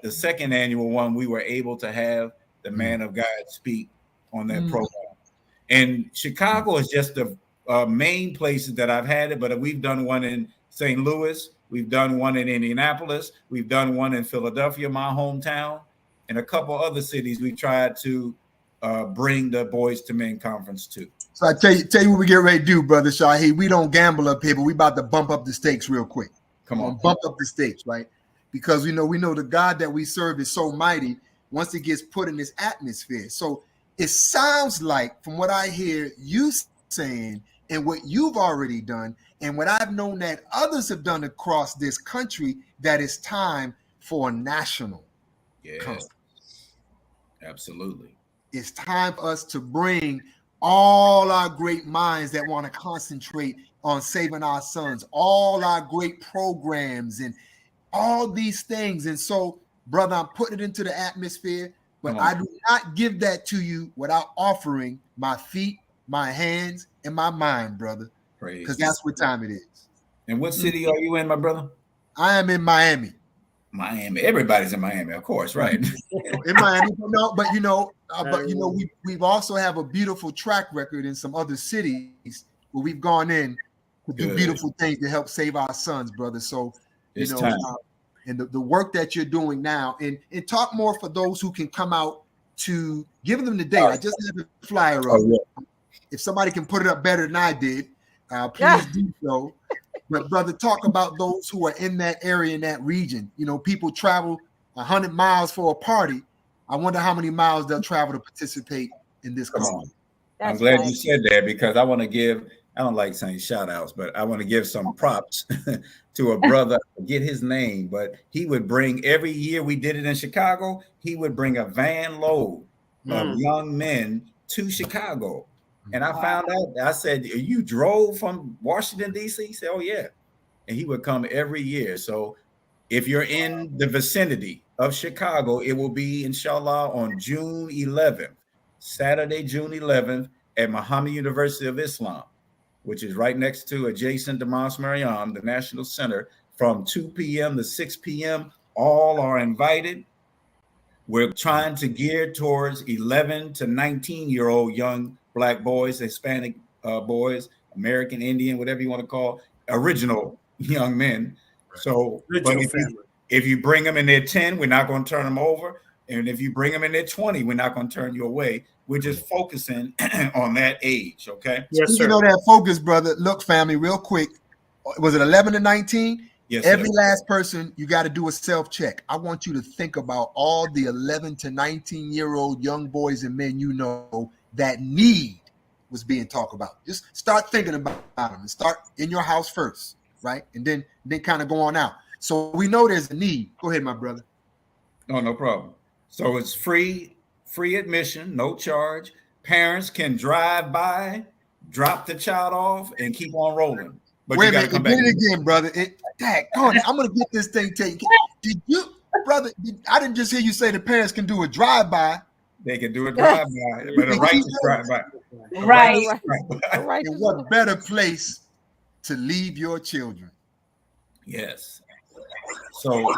the second annual one, we were able to have the man of God speak on that program. And Chicago is just the main places that I've had it, but we've done one in St. Louis, we've done one in Indianapolis, we've done one in Philadelphia, my hometown, and a couple other cities we tried to bring the Boys to Men conference to. So I tell you what we get ready to do, Brother Shahi. We don't gamble up here, but we about to bump up the stakes real quick. Come on. Bump up the stakes, right? Because we know the God that we serve is so mighty once it gets put in this atmosphere. So it sounds like, from what I hear you saying and what you've already done and what I've known that others have done across this country, that it's time for a national conference. Absolutely. It's time for us to bring all our great minds that want to concentrate on saving our sons, all our great programs and all these things. And so, brother, I'm putting it into the atmosphere, but I do not give that to you without offering my feet, my hands, and my mind, brother, because that's what time it is. And what city are you in, my brother? I am in Miami. Miami. Everybody's in Miami, of course, right? In Miami, we've also have a beautiful track record in some other cities where we've gone in to do beautiful things to help save our sons, brother. So, time. And the work that you're doing now, and talk more for those who can come out to give them the date. I just have a flyer up. If somebody can put it up better than I did, please do so. But brother, talk about those who are in that area, in that region. People travel 100 miles for a party. I wonder how many miles they'll travel to participate in this conference. I'm glad you said that, because I want to give, I don't like saying shout outs, but I want to give some props to a brother, forget his name, but he would bring, every year we did it in Chicago, he would bring a van load of young men to Chicago. And I found out, I said, you drove from Washington, D.C.? He said, oh, yeah. And he would come every year. So if you're in the vicinity of Chicago, it will be, inshallah, on June 11th, Saturday, June 11th, at Muhammad University of Islam, which is right next to, adjacent to Mosque Mariam, the National Center, from 2 p.m. to 6 p.m. All are invited. We're trying to gear towards 11 to 19-year-old young Black boys, Hispanic boys, American Indian, whatever you want to call, original young men. So but if you bring them in their 10, we're not going to turn them over. And if you bring them in their 20, we're not going to turn you away. We're just focusing on that age, okay? Yes, sir. That focus, brother. Look, family, real quick. Was it 11 to 19? Yes, every last person, you got to do a self-check. I want you to think about all the 11 to 19-year-old young boys and men that need was being talked about. Just start thinking about them and start in your house first, right? And then kind of go on out. So we know there's a need. Go ahead, my brother. No problem. So it's free admission, no charge. Parents can drive by, drop the child off, and keep on rolling. But wait a minute, come back. Get it again, brother. I'm gonna get this thing taken. Did you, brother? I didn't just hear you say the parents can do a drive-by. They can do a drive-by, but a righteous drive-by. Right. And what better place to leave your children? Yes. So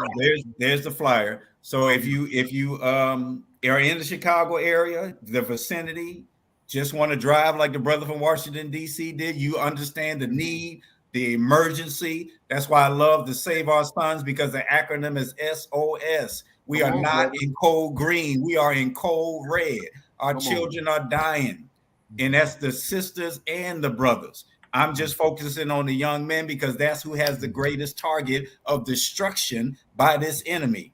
there's the flyer. So if you are in the Chicago area, the vicinity, just want to drive like the brother from Washington, D.C. did. You understand the need, the emergency. That's why I love to Save Our Sons, because the acronym is SOS. We are not in cold green. We are in cold red. Our children are dying. And that's the sisters and the brothers. I'm just focusing on the young men because that's who has the greatest target of destruction by this enemy.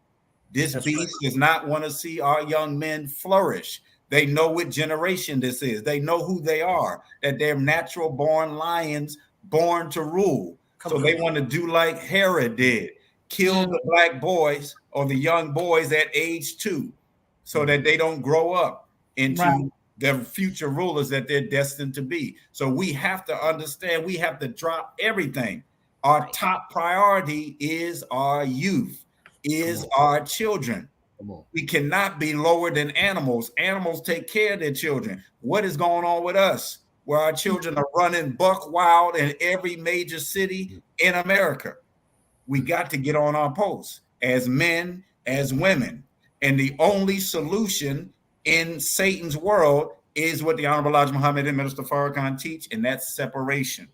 This beast does not want to see our young men flourish. They know what generation this is. They know who they are, that they're natural born lions born to rule. So they want to do like Herod did, kill the black boys or the young boys at age 2 so that they don't grow up into the future rulers that they're destined to be. So we have to understand, we have to drop everything. Our top priority is our youth, is our children. We cannot be lower than animals. Animals take care of their children. What is going on with us, where our children are running buck wild in every major city in America? We got to get on our posts as men, as women. And the only solution in Satan's world is what the Honorable Elijah Muhammad and Minister Farrakhan teach, and that's separation.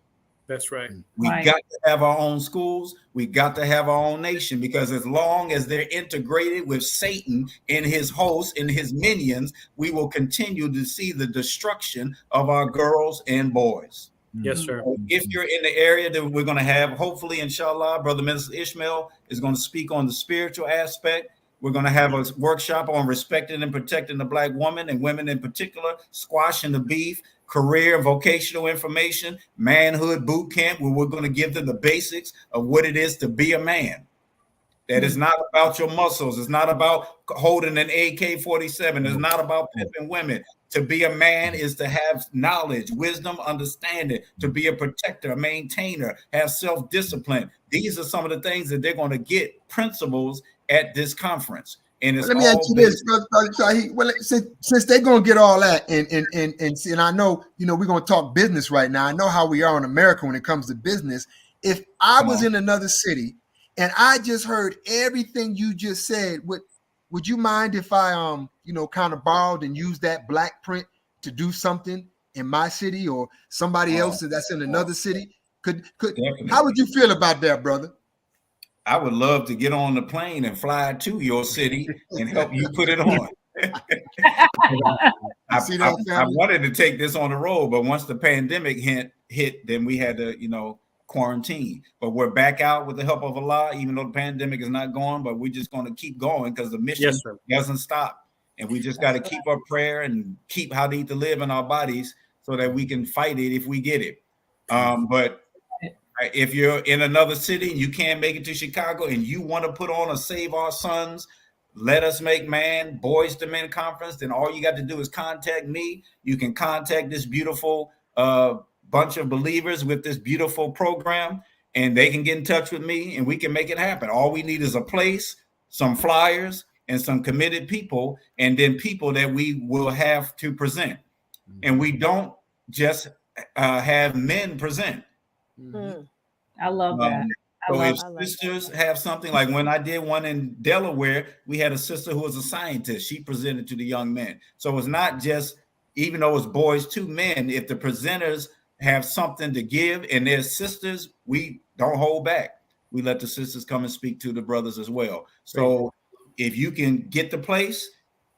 That's right. We got to have our own schools. We got to have our own nation, because as long as they're integrated with Satan and his hosts and his minions, we will continue to see the destruction of our girls and boys. Yes, sir. So if you're in the area that we're going to have, hopefully, inshallah, Brother Minister Ishmael is going to speak on the spiritual aspect. We're going to have a workshop on respecting and protecting the black woman and women in particular, squashing the beef, career and vocational information, manhood boot camp, where we're going to give them the basics of what it is to be a man. That is not about your muscles. It's not about holding an AK-47. It's not about pimping women. To be a man is to have knowledge, wisdom, understanding, to be a protector, a maintainer, have self-discipline. These are some of the things that they're going to get principles at this conference. And it's let me ask you this, Brother Shaheed. Well, since they're gonna get all that, and I know, we're gonna talk business right now. I know how we are in America when it comes to business. If I was in another city and I just heard everything you just said, would you mind if I kind of borrowed and used that black print to do something in my city or somebody else that's in another city? How would you feel about that, brother? I would love to get on the plane and fly to your city and help you put it on. I wanted to take this on the road, but once the pandemic hit, then we had to, quarantine. But we're back out with the help of Allah, even though the pandemic is not gone, but we're just going to keep going because the mission doesn't stop. And we just got to keep our prayer and keep how to eat to live in our bodies so that we can fight it if we get it. But if you're in another city and you can't make it to Chicago and you want to put on a Save Our Sons, Let Us Make Man, Boys to Men conference, then all you got to do is contact me. You can contact this beautiful bunch of believers with this beautiful program, and they can get in touch with me and we can make it happen. All we need is a place, some flyers, and some committed people, and then people that we will have to present. And we don't just have men present. I love that. So if sisters have something, like when I did one in Delaware, we had a sister who was a scientist. She presented to the young men. So it's not just, even though it's boys to men, if the presenters have something to give and they're sisters, we don't hold back. We let the sisters come and speak to the brothers as well. So if you can get the place,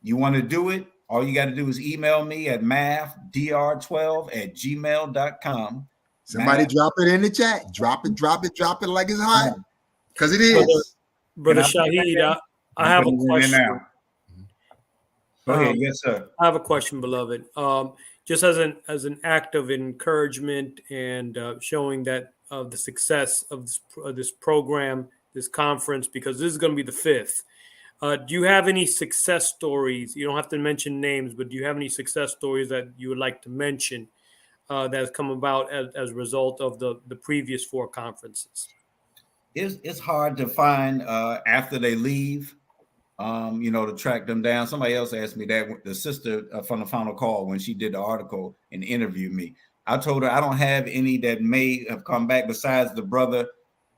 you want to do it, all you got to do is email me at maafdr12@gmail.com. Somebody drop it in the chat. Drop it like it's hot. Because it is. Brother Shaheed, I have a question. Now. Go ahead. Yes, sir. I have a question, beloved. Just as an act of encouragement and showing that the success of this program, this conference, because this is going to be the 5th. Do you have any success stories? You don't have to mention names, but do you have any success stories that you would like to mention that has come about as a result of the previous 4 conferences? It's hard to find after they leave, to track them down. Somebody else asked me that, the sister from the Final Call, when she did the article and interviewed me. I told her I don't have any that may have come back besides the brother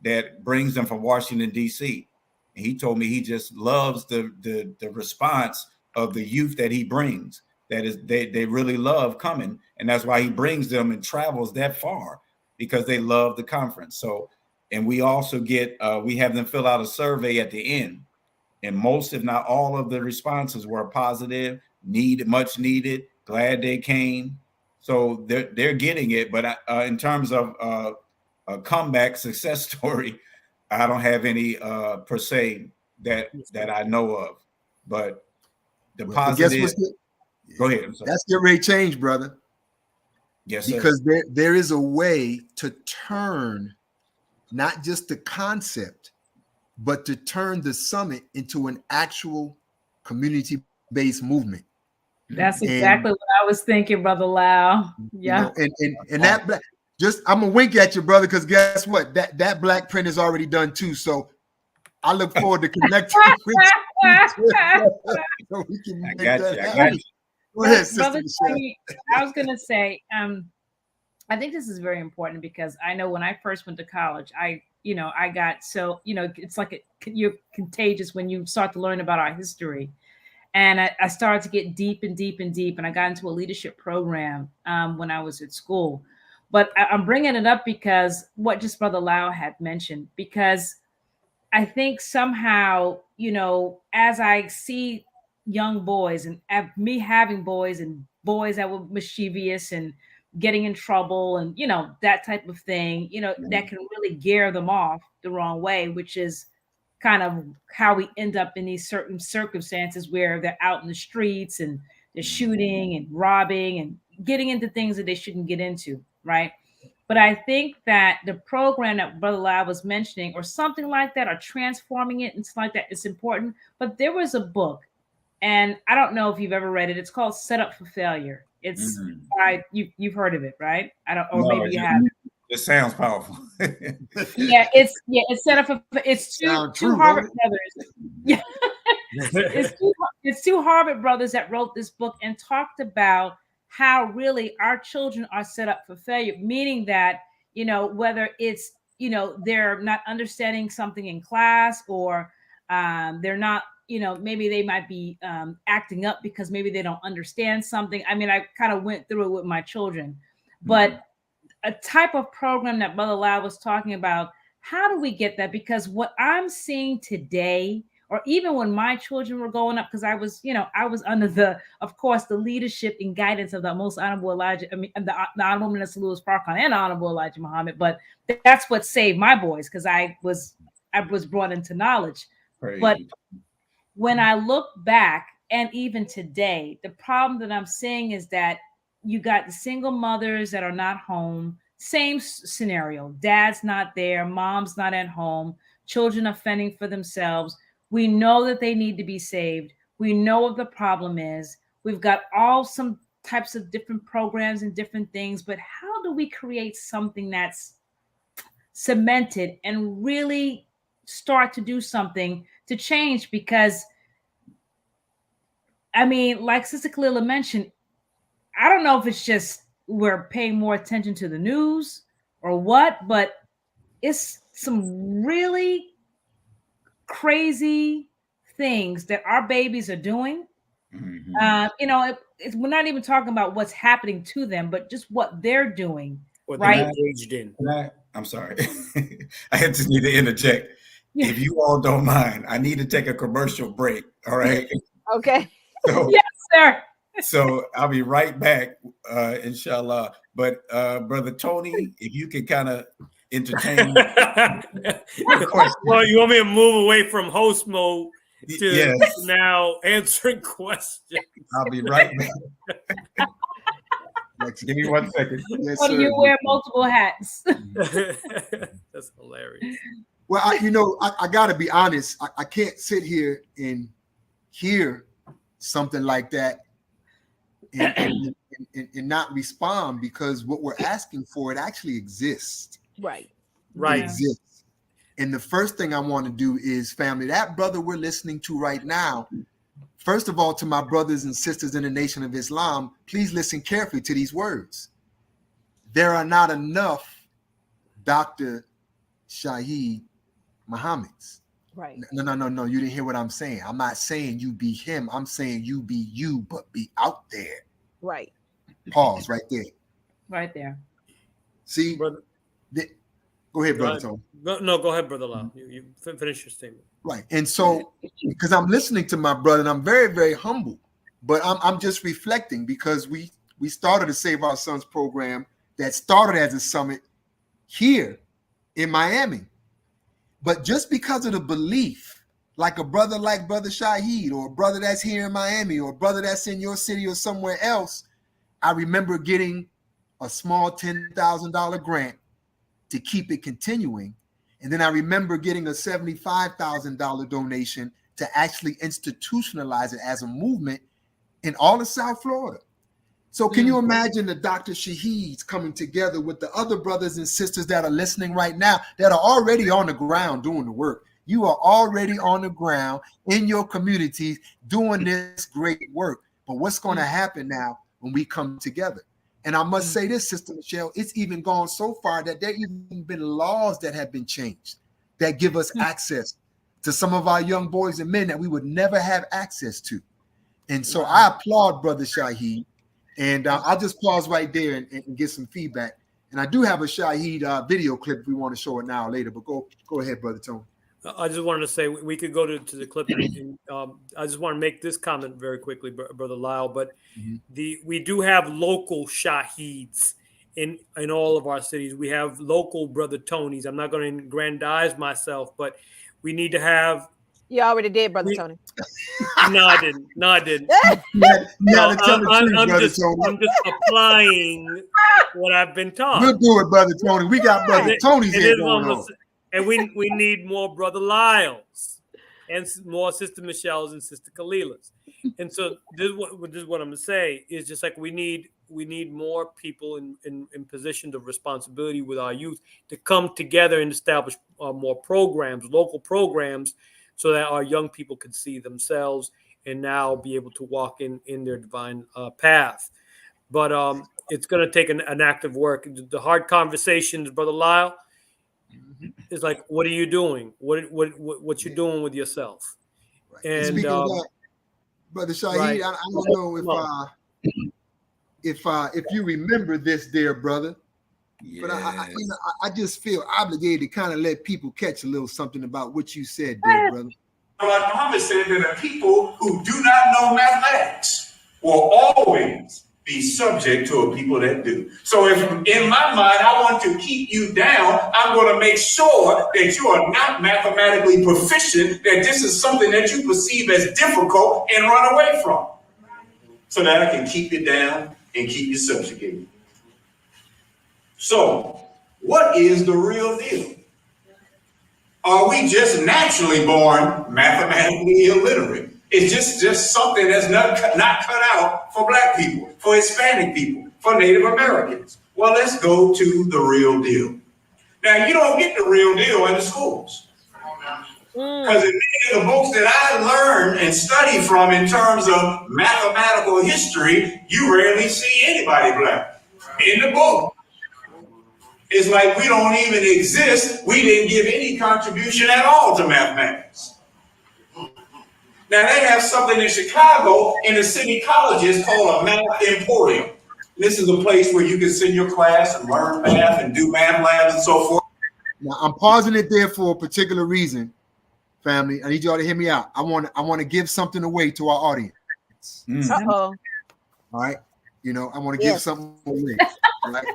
that brings them from Washington, D.C. And he told me he just loves the response of the youth that he brings, that is they really love coming, and that's why he brings them and travels that far, because they love the conference. So, and we also get we have them fill out a survey at the end, and most, if not all, of the responses were positive, much needed, glad they came. So they're getting it. But in terms of a comeback success story, I don't have any per se that I know of. But the positive. Go ahead. I'm sorry. That's the rate change, brother. Yes, sir. Because there is a way to turn not just the concept, but to turn the summit into an actual community-based movement. That's exactly what I was thinking, Brother Lau. Yeah. You know, and that black, I'm gonna wink at you, brother, because guess what? That black print is already done too. So I look forward to connecting with you so we can make that happen. Go ahead, Sister Michelle. I was gonna say, I think this is very important, because I know when I first went to college, I got so, it's like you're contagious when you start to learn about our history. And I started to get deep and deep and deep, and I got into a leadership program when I was at school. But I'm bringing it up because what just Brother Lau had mentioned, because I think somehow, as I see young boys and me having boys and boys that were mischievous and getting in trouble and, that type of thing, that can really gear them off the wrong way, which is kind of how we end up in these certain circumstances where they're out in the streets and they're shooting and robbing and getting into things that they shouldn't get into, right? But I think that the program that Brother Lau was mentioning, or something like that, or transforming it and stuff like that, is important. But there was a book, and I don't know if you've ever read it. It's called Set Up for Failure. It's you've heard of it, right? Maybe you haven't. It sounds powerful. It's set up for two Harvard brothers. Yeah. It's two Harvard brothers that wrote this book and talked about how really our children are set up for failure, meaning that, whether it's, they're not understanding something in class, or they're not, maybe they might be acting up because maybe they don't understand something. I mean, I kind of went through it with my children, but a type of program that Brother Lau was talking about, how do we get that? Because what I'm seeing today, or even when my children were growing up, because I was under the leadership and guidance of the most honorable the Honorable Minister Louis Farrakhan and Honorable Elijah Muhammad, but that's what saved my boys, because I was brought into knowledge. Crazy. But when I look back, and even today, the problem that I'm seeing is that you got the single mothers that are not home. Same scenario. Dad's not there. Mom's not at home. Children are fending for themselves. We know that they need to be saved. We know what the problem is. We've got some types of different programs and different things, but how do we create something that's cemented and really start to do something to change? Because, I mean, like Sister Kalila mentioned, I don't know if it's just we're paying more attention to the news or what, but it's some really crazy things that our babies are doing. We're not even talking about what's happening to them, but just what they're doing. What right? they're engaged in. I'm sorry. I just need to interject. Yeah. If you all don't mind, I need to take a commercial break. All right. Okay. So, yes, sir. So I'll be right back, inshallah. But Brother Tony, if you could kind of entertain. Well, you want me to move away from host mode to now answering questions? I'll be right back. Give me 1 second. Yes, do you wear multiple hats? That's hilarious. Well, I got to be honest. I can't sit here and hear something like that and not respond, because what we're asking for, it actually exists. Right. It exists. And the first thing I want to do is, family, that brother we're listening to right now, first of all, to my brothers and sisters in the Nation of Islam, please listen carefully to these words. There are not enough Dr. Shaheed Muhammads. Right. No. You didn't hear what I'm saying. I'm not saying you be him. I'm saying you be you, but be out there. Right. Pause right there. Right there. See, Brother, go ahead, brother Tony. No, go ahead, brother Lau. You finish your statement. Right. And so, because I'm listening to my brother, and I'm very, very humble, but I'm just reflecting because we started the Save Our Sons program that started as a summit here in Miami. But just because of the belief, like Brother Shaheed, or a brother that's here in Miami, or a brother that's in your city or somewhere else, I remember getting a small $10,000 grant to keep it continuing. And then I remember getting a $75,000 donation to actually institutionalize it as a movement in all of South Florida. So can you imagine the Dr. Shaheeds coming together with the other brothers and sisters that are listening right now that are already on the ground doing the work? You are already on the ground in your communities doing this great work. But what's going to happen now when we come together? And I must say this, Sister Michelle, it's even gone so far that there even been laws that have been changed that give us access to some of our young boys and men that we would never have access to. And so I applaud Brother Shaheed. And I'll just pause right there and get some feedback. And I do have a Shaheed video clip if we want to show it now or later. But go ahead, Brother Tony. I just wanted to say we could go to the clip. And, I just want to make this comment very quickly, Brother Lyle. But we do have local Shaheeds in all of our cities. We have local Brother Tonys. I'm not going to aggrandize myself, but we need to have. You already did, Brother Tony. No, I didn't. I'm just applying what I've been taught. We'll do it, Brother Tony. We got Brother Tony's here going on. And we need more Brother Lyles and more Sister Michelle's and Sister Kalila's. And so this is what I'm going to say is just like we need more people in positions of responsibility with our youth to come together and establish more programs, local programs, so that our young people can see themselves and now be able to walk in their divine path. But it's going to take an active work. The hard conversations, Brother Lyle, is like, what are you doing? What you doing with yourself? Right. And speaking of that, Brother Shaheed, right. I don't know if you remember this, dear brother. But I just feel obligated to kind of let people catch a little something about what you said, dear brother. Like Muhammad said, that the people who do not know mathematics will always be subject to a people that do. So if in my mind I want to keep you down, I'm going to make sure that you are not mathematically proficient, that this is something that you perceive as difficult and run away from, so that I can keep you down and keep you subjugated. So, what is the real deal? Are we just naturally born mathematically illiterate? It's just something that's not cut out for Black people, for Hispanic people, for Native Americans. Well, let's go to the real deal. Now, you don't get the real deal in the schools. Because in many of the books that I learned and studied from in terms of mathematical history, you rarely see anybody Black in the book. It's like we don't even exist. We didn't give any contribution at all to mathematics. Now, they have something in Chicago in the city colleges called a math emporium. This is a place where you can send your class and learn math and do math labs and so forth. Now, I'm pausing it there for a particular reason, family. I need y'all to hear me out. I want to give something away to our audience. Uh-oh. All right. You know, I want to give something away. Right.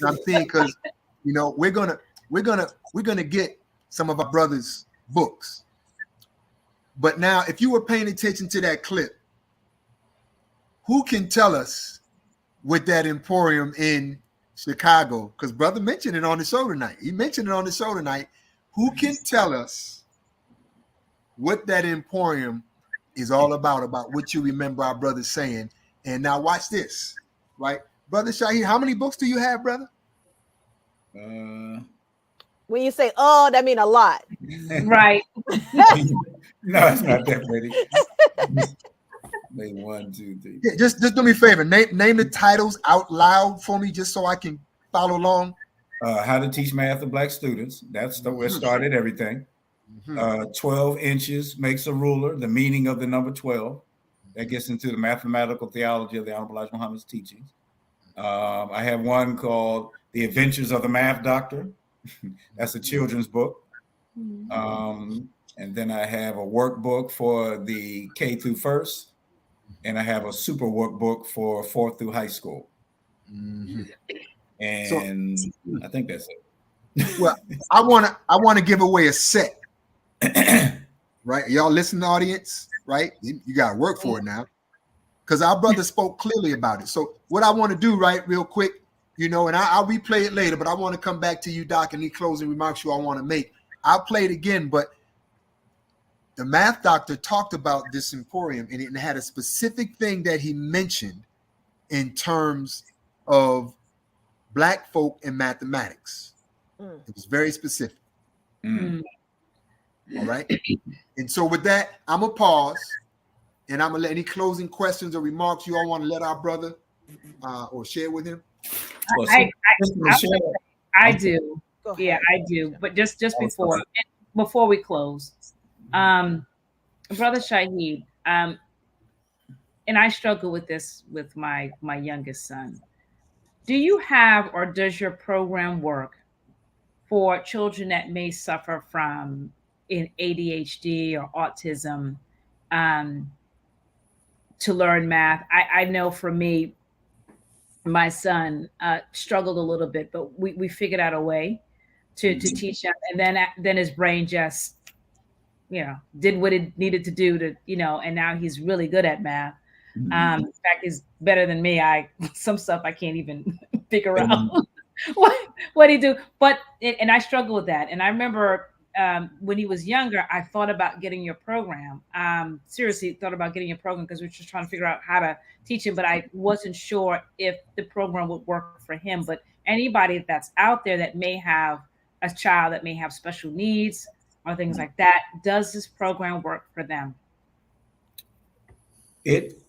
I'm saying, because you know, we're gonna get some of our brothers' books. But now, if you were paying attention to that clip, who can tell us what that emporium in Chicago? Because brother mentioned it on the show tonight. He mentioned it on the show tonight. Who can tell us what that emporium is all about what you remember our brothers saying? And now watch this, right? Brother Shaheed, how many books do you have, brother? When you say, oh, that means a lot. Right. No, it's not that many. Maybe 1, 2, 3. Yeah, just do me a favor. Name the titles out loud for me, just so I can follow along. How to Teach Math to Black Students. That's where started everything. 12 inches makes a ruler, the meaning of the number 12. That gets into the mathematical theology of the Honorable Elijah Muhammad's teachings. I have one called The Adventures of the Math Doctor. That's a children's book. And then I have a workbook for the K through first, and I have a super workbook for 4th through high school. And so, I think that's it. Well, I want to give away a set. Right? Y'all listen, audience, right? You got to work for it now. Because our brother spoke clearly about it. So what I want to do, right, real quick, and I'll replay it later, but I want to come back to you, Doc, and any closing remarks you all want to make. I'll play it again, but the math doctor talked about this emporium, and it had a specific thing that he mentioned in terms of Black folk and mathematics. It was very specific. All right. And so with that, I'm going to pause, and I'm going to let any closing questions or remarks you all want to let our brother or share with him. I do. Yeah, I do. But just before we close, Brother Shaheed, and I struggle with this with my youngest son. Do you have, or does your program work for children that may suffer from in ADHD or autism to learn math? I know for me, my son struggled a little bit, but we figured out a way to teach him, and then his brain just did what it needed to do to and now he's really good at math. In fact, he's better than me. Some stuff I can't even figure out what he do, but and I struggle with that. And I remember when he was younger, I thought about getting your program. Seriously thought about getting your program because we were just trying to figure out how to teach him, but I wasn't sure if the program would work for him. But anybody that's out there that may have a child that may have special needs or things like that, does this program work for them? It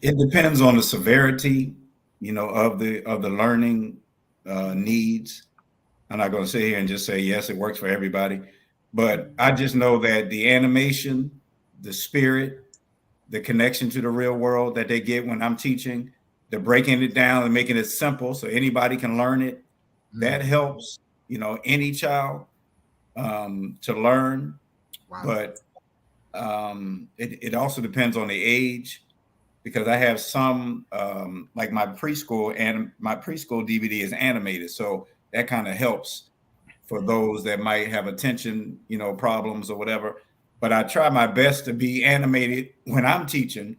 depends on the severity, of the learning needs. I'm not going to sit here and just say, yes, it works for everybody. But I just know that the animation, the spirit, the connection to the real world that they get when I'm teaching, they're breaking it down and making it simple so anybody can learn it. That helps, any child to learn. Wow. But it also depends on the age, because I have some like my preschool, and my preschool DVD is animated. So that kind of helps for those that might have attention, problems or whatever. But I try my best to be animated when I'm teaching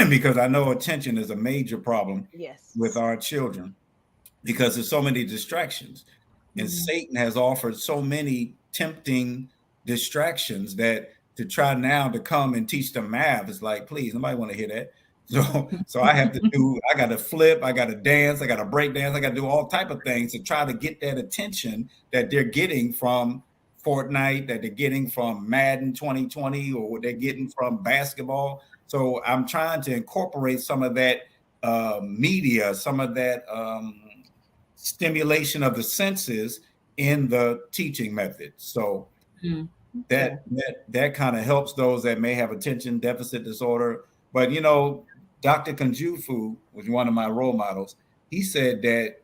because I know attention is a major problem with our children because there's so many distractions. And Satan has offered so many tempting distractions that to try now to come and teach them math is like, please, nobody want to hear that. So I have to I got to flip, I got to dance, I got to break dance, I got to do all type of things to try to get that attention that they're getting from Fortnite, that they're getting from Madden 2020, or what they're getting from basketball. So I'm trying to incorporate some of that media, some of that stimulation of the senses in the teaching method. So that kind of helps those that may have attention deficit disorder. But, Dr. Kunjufu was one of my role models. He said that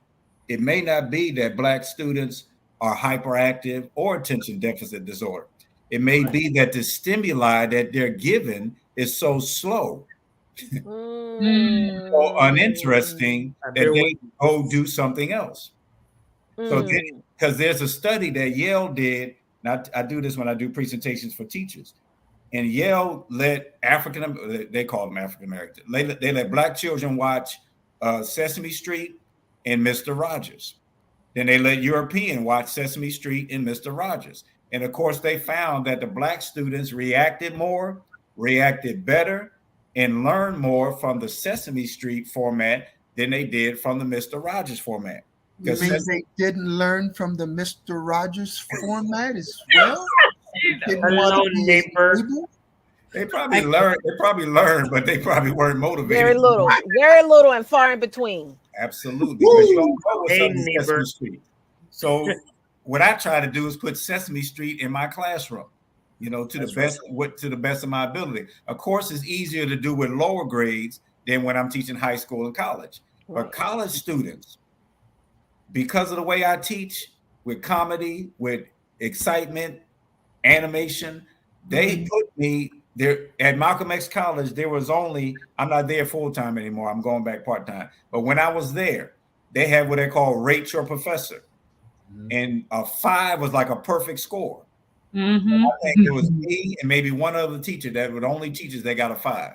it may not be that Black students are hyperactive or attention deficit disorder. It may be that the stimuli that they're given is so slow, so uninteresting that they go do something else. So, because there's a study that Yale did, and I do this when I do presentations for teachers. And Yale let they call them African American, they let Black children watch Sesame Street and Mr. Rogers. Then they let European watch Sesame Street and Mr. Rogers. And of course, they found that the Black students reacted better, and learned more from the Sesame Street format than they did from the Mr. Rogers format. You mean they didn't learn from the Mr. Rogers format as well? Hello, neighbor. They probably learned, but they probably weren't motivated. Very little and far in between. Absolutely. Because you don't know what's Sesame Street. So what I try to do is put Sesame Street in my classroom. you know, to the best of my ability. Of course, it's easier to do with lower grades than when I'm teaching high school and college. But college students, because of the way I teach with comedy, with excitement, animation, they put me there at Malcolm X College. There was only, I'm not there full time anymore. I'm going back part time. But when I was there, they had what they call rate your professor. And a 5 was like a perfect score. I think it was me and maybe one other teacher that were the only teachers that got a 5.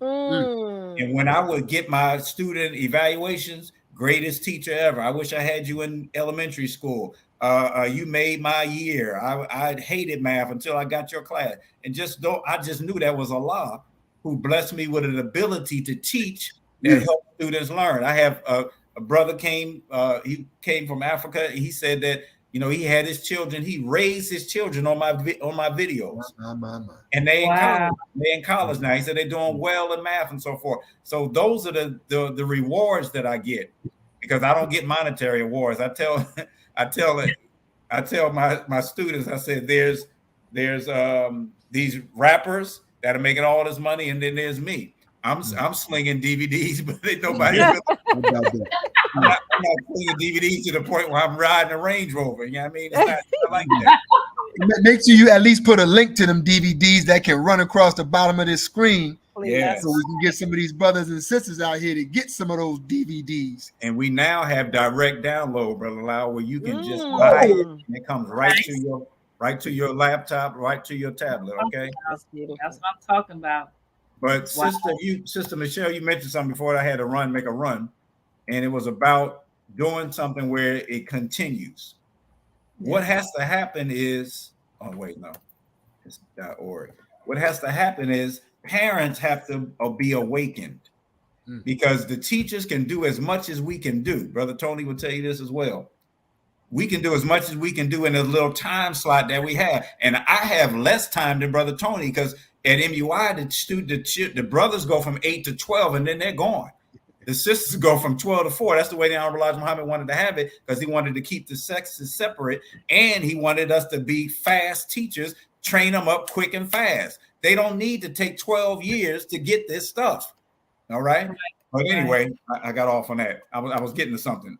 And when I would get my student evaluations, greatest teacher ever. I wish I had you in elementary school. You made my year. I hated math until I got your class. And I just knew that was Allah who blessed me with an ability to teach and help students learn. I have a brother he came from Africa. He said that, you know, he had his children. He raised his children on my videos. And they in college now. He said they're doing well in math and so forth. So those are the rewards that I get, because I don't get monetary awards. I tell my students, I said, there's these rappers that are making all this money, and then there's me. I'm slinging DVDs, but ain't nobody. I'm not slinging DVDs to the point where I'm riding a Range Rover. You know what I mean? It's not like that. Make sure you at least put a link to them DVDs that can run across the bottom of this screen. Yes. So we can get some of these brothers and sisters out here to get some of those DVDs. And we now have direct download, Brother Lau, where you can just buy it and it comes right to your laptop, right to your tablet. Okay. That's what I'm talking about. But Sister Michelle, you mentioned something before. I had to make a run, and it was about doing something where it continues. What has to happen is, it's .org. What has to happen is parents have to be awakened, because the teachers can do as much as we can do. Brother Tony will tell you this as well. We can do as much as we can do in a little time slot that we have. And I have less time than Brother Tony, because at MUI, the brothers go from 8 to 12, and then they're gone. The sisters go from 12 to 4. That's the way the Honorable Elijah Muhammad wanted to have it, because he wanted to keep the sexes separate, and he wanted us to be fast teachers, train them up quick and fast. They don't need to take 12 years to get this stuff. All right. But anyway, I got off on that. I was getting to something.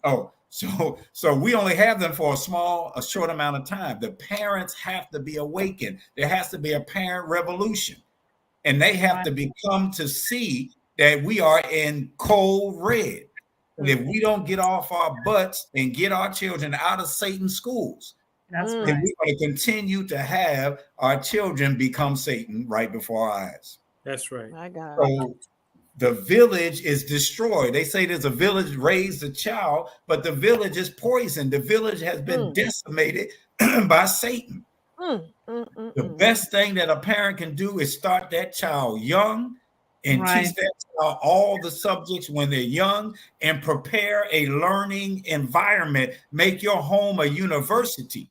So we only have them for a short amount of time. The parents have to be awakened. There has to be a parent revolution, and they have to become to see that we are in cold red. And if we don't get off our butts and get our children out of Satan's schools, then we're going to continue to have our children become Satan right before our eyes. That's right. My God. So the village is destroyed. They say there's a village raised a child, but the village is poisoned. The village has been decimated by Satan. The best thing that a parent can do is start that child young and teach that child all the subjects when they're young, and prepare a learning environment. Make your home a university.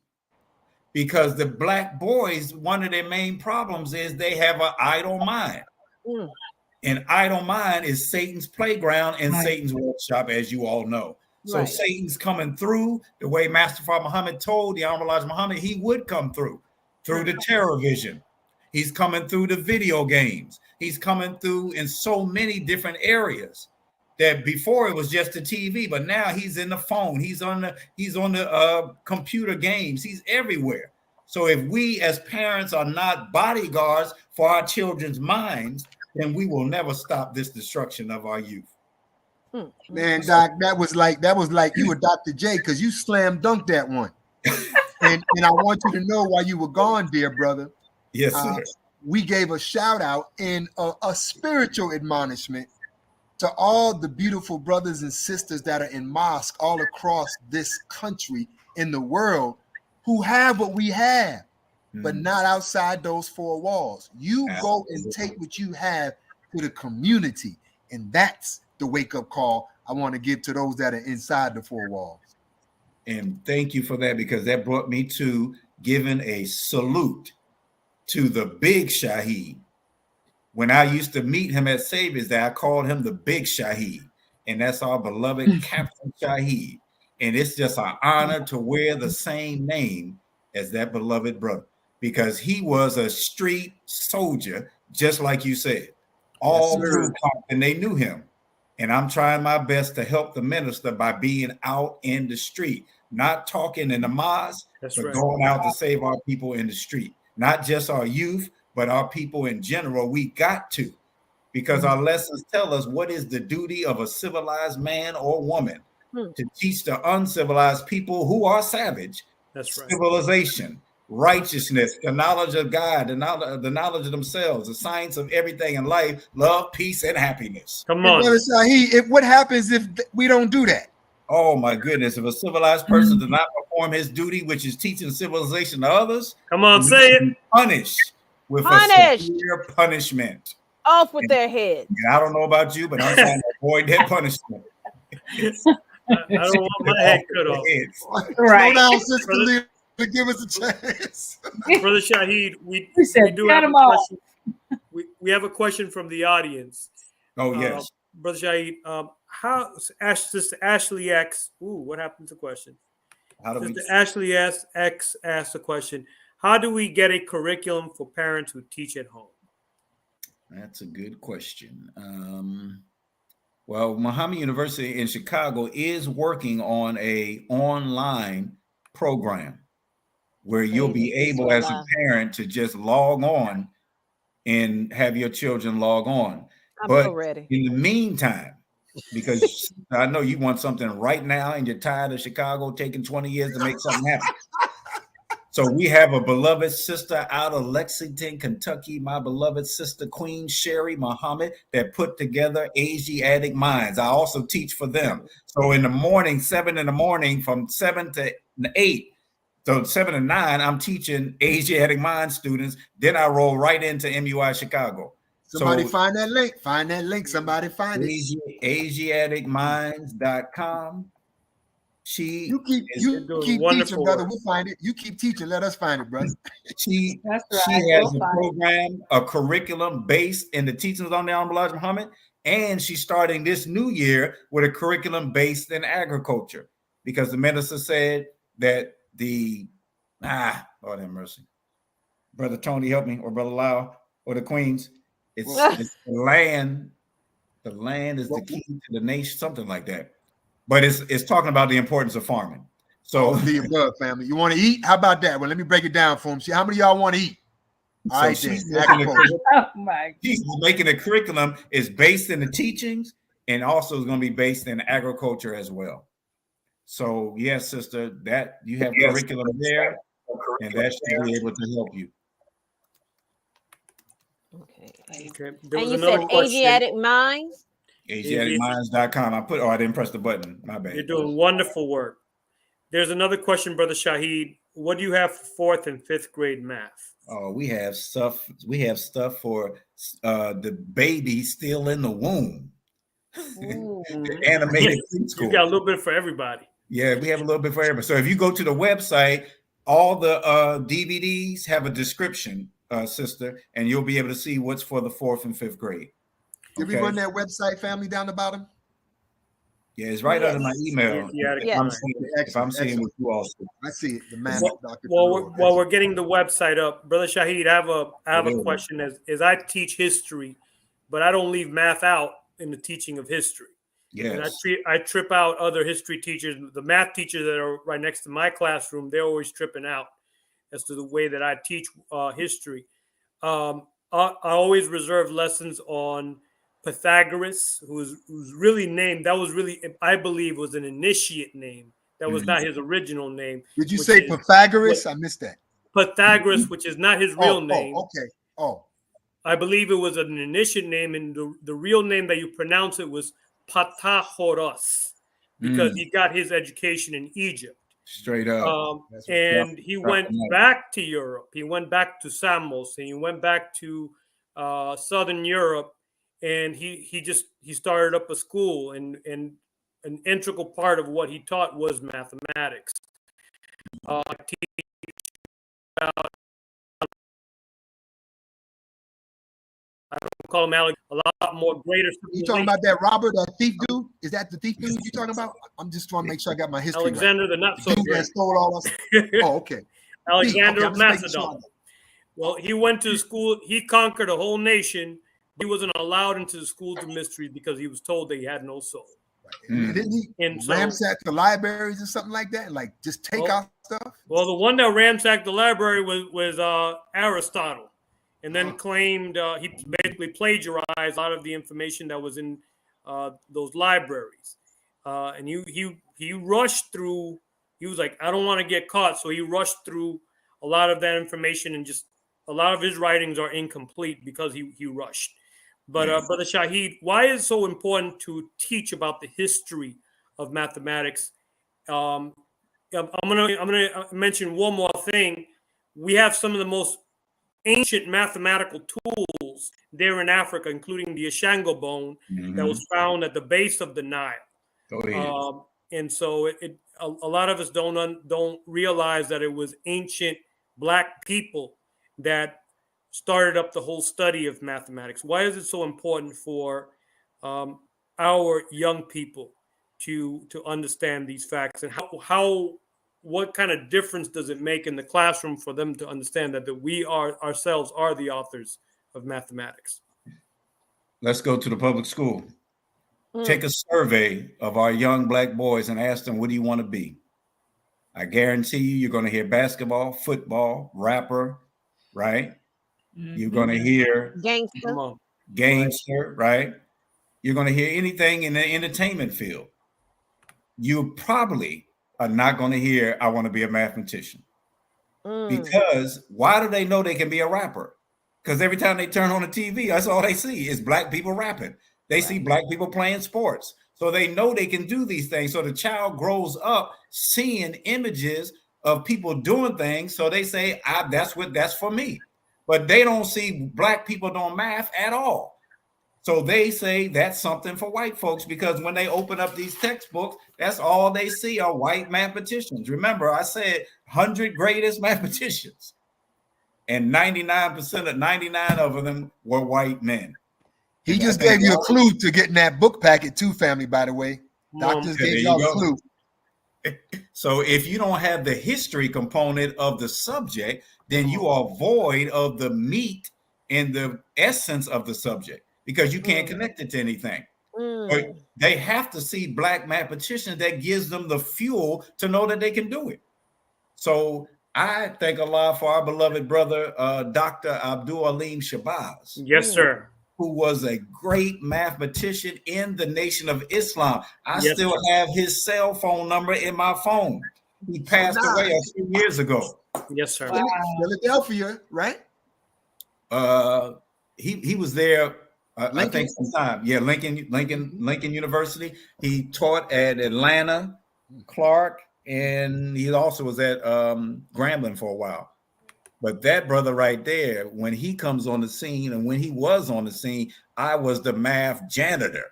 Because the black boys, one of their main problems is they have an idle mind. An idle mind is Satan's playground and Satan's workshop, as you all know. So Satan's coming through the way Master Father Muhammad told the Honorable Elijah Muhammad he would come through the terror vision. He's coming through the video games. He's coming through in so many different areas that before it was just the TV, but now he's in the phone. He's on the computer games. He's everywhere. So if we as parents are not bodyguards for our children's minds, then we will never stop this destruction of our youth. Man, Doc, that was like you were Dr. J, because you slam dunked that one. and I want you to know, while you were gone, dear brother. Yes, sir. We gave a shout out and a spiritual admonishment to all the beautiful brothers and sisters that are in mosque all across this country, in the world, who have what we have, but not outside those four walls. You go and take what you have to the community, and that's the wake-up call I want to give to those that are inside the four walls. And thank you for that, because that brought me to giving a salute to the big Shaheed. When I used to meet him at Savior's Day, I called him the big Shaheed, and that's our beloved Captain Shaheed. And it's just an honor to wear the same name as that beloved brother. because he was a street soldier, just like you said. All through Compton, they knew him. And I'm trying my best to help the minister by being out in the street, not talking in the mosque, but going out to save our people in the street. Not just our youth, but our people in general. We got to, because our lessons tell us what is the duty of a civilized man or woman, to teach the uncivilized people who are savage. That's right. Civilization, righteousness, the knowledge of God, the knowledge of themselves, the science of everything in life, love, peace, and happiness. Come on. Brother Shaheed, what happens if we don't do that? Oh my goodness. If a civilized person does not perform his duty, which is teaching civilization to others, come on, say it. Punished with a severe punishment. Off with their head. And I don't know about you, but I'm trying to avoid that punishment. I don't want my head cut off. Right. Slow down, Sister Lee, to give us a chance. Brother Shaheed, we do have a question. We have a question from the audience. Oh, yes. Brother Shaheed, how Sister Ashley X, what happened to the question? Sister Ashley X asked a question. How do we get a curriculum for parents who teach at home? That's a good question. Well, Muhammad University in Chicago is working on a online program where you'll be able as a parent to just log on and have your children log on. But so ready. In the meantime, because I know you want something right now and you're tired of Chicago taking 20 years to make something happen. So we have a beloved sister out of Lexington, Kentucky, my beloved sister, Queen Sherry Muhammad, that put together Asiatic Minds. I also teach for them. So in the morning, 7 in the morning, from 7 to 8, so 7 to 9, I'm teaching Asiatic Mind students. Then I roll right into MUI Chicago. Somebody find that link. Find that link. Somebody find it. AsiaticMinds.com. You keep teaching, brother. We'll find it. You keep teaching. Let us find it, brother. She has a program, a curriculum based in the teachings on the Honorable Elijah Muhammad, and she's starting this new year with a curriculum based in agriculture, because the minister said that Lord have mercy, Brother Tony, help me, or Brother Lau, or the Queens. It's the land. The land is the key to the nation, something like that. But it's talking about the importance of farming. So the above, family. You want to eat? How about that? Well, let me break it down for them. See, how many of y'all want to eat? All right, she's making a curriculum. It's based in the teachings, and also is going to be based in agriculture as well. So yes, sister, that you have curriculum there, and that should be able to help you. Okay. And you said Asiatic Minds? AsiaticMinds.com. I didn't press the button. My bad. You're doing wonderful work. There's another question, Brother Shaheed. What do you have for 4th and 5th grade math? Oh, we have stuff. We have stuff for the baby still in the womb. The animated preschool. You got a little bit for everybody. Yeah, we have a little bit for everybody. So if you go to the website, all the DVDs have a description, sister, and you'll be able to see what's for the 4th and 5th grade. Did we run that website, family, down the bottom? Yeah, it's right under my email. If I'm seeing what you all see. I see it. The man, Dr. While we're getting the website up, Brother Shaheed, I have a question. As I teach history, but I don't leave math out in the teaching of history. Yes. And I trip out other history teachers. The math teachers that are right next to my classroom, they're always tripping out as to the way that I teach history. I always reserve lessons on Pythagoras, who's really named, that was really, I believe, was an initiate name. That was not his original name. Did you say Pythagoras? I missed that. Pythagoras, which is not his real name. Okay. I believe it was an initiate name, and the real name that you pronounce it was Pythagoras, because he got his education in Egypt. Straight up. And he went back to Europe. He went back to Samos, and he went back to Southern Europe. And he started up a school, and an integral part of what he taught was mathematics. I don't call him Alex, a lot more greater. You talking about that Robert, that thief dude? Is that the thief dude you talking about? I'm just trying to make sure I got my history Alexander right. the not so great. That stole all us. Oh, okay. Alexander of Macedon. Well, he went to school. He conquered a whole nation. He wasn't allowed into the schools of mysteries because he was told that he had no soul. And didn't he ransack the libraries or something like that? Like just take out stuff? Well, the one that ransacked the library was Aristotle, and then claimed he basically plagiarized a lot of the information that was in those libraries. And he rushed through. He was like, I don't want to get caught, so he rushed through a lot of that information, and just a lot of his writings are incomplete because he rushed. But Brother Shahid, why is it so important to teach about the history of mathematics? I'm gonna mention one more thing. We have some of the most ancient mathematical tools there in Africa, including the Ashango bone that was found at the base of the Nile. And so a lot of us don't realize that it was ancient Black people that started up the whole study of mathematics. Why is it so important for our young people to understand these facts, and what kind of difference does it make in the classroom for them to understand that we ourselves are the authors of mathematics? Let's go to the public school. Take a survey of our young Black boys and ask them, what do you want to be? I guarantee you're going to hear basketball, football, rapper, right? You're going to hear gangster, right? You're going to hear anything in the entertainment field. You probably are not going to hear, I want to be a mathematician. Because why do they know they can be a rapper? Because every time they turn on the TV, that's all they see is Black people rapping. They see Black people playing sports. So they know they can do these things. So the child grows up seeing images of people doing things. So they say, that's for me. But they don't see Black people doing math at all. So they say that's something for white folks, because when they open up these textbooks, that's all they see are white mathematicians. Remember, I said 100 greatest mathematicians, and 99 of them were white men. He just gave you a clue to getting that book packet too, family, by the way. Doctors gave y'all a clue. So if you don't have the history component of the subject, then you are void of the meat and the essence of the subject, because you can't connect it to anything. But they have to see Black mathematicians that gives them the fuel to know that they can do it. So I thank Allah for our beloved brother, Dr. Abdul Aleem Shabazz. Yes, sir. Who was a great mathematician in the Nation of Islam. I still have his cell phone number in my phone. He passed away a few years ago. Yes, sir. Wow. Philadelphia, right? He was there, I think sometime. Yeah, Lincoln University. He taught at Atlanta, Clark, and he also was at Grambling for a while. But that brother right there, when he comes on the scene, and when he was on the scene, I was the math janitor.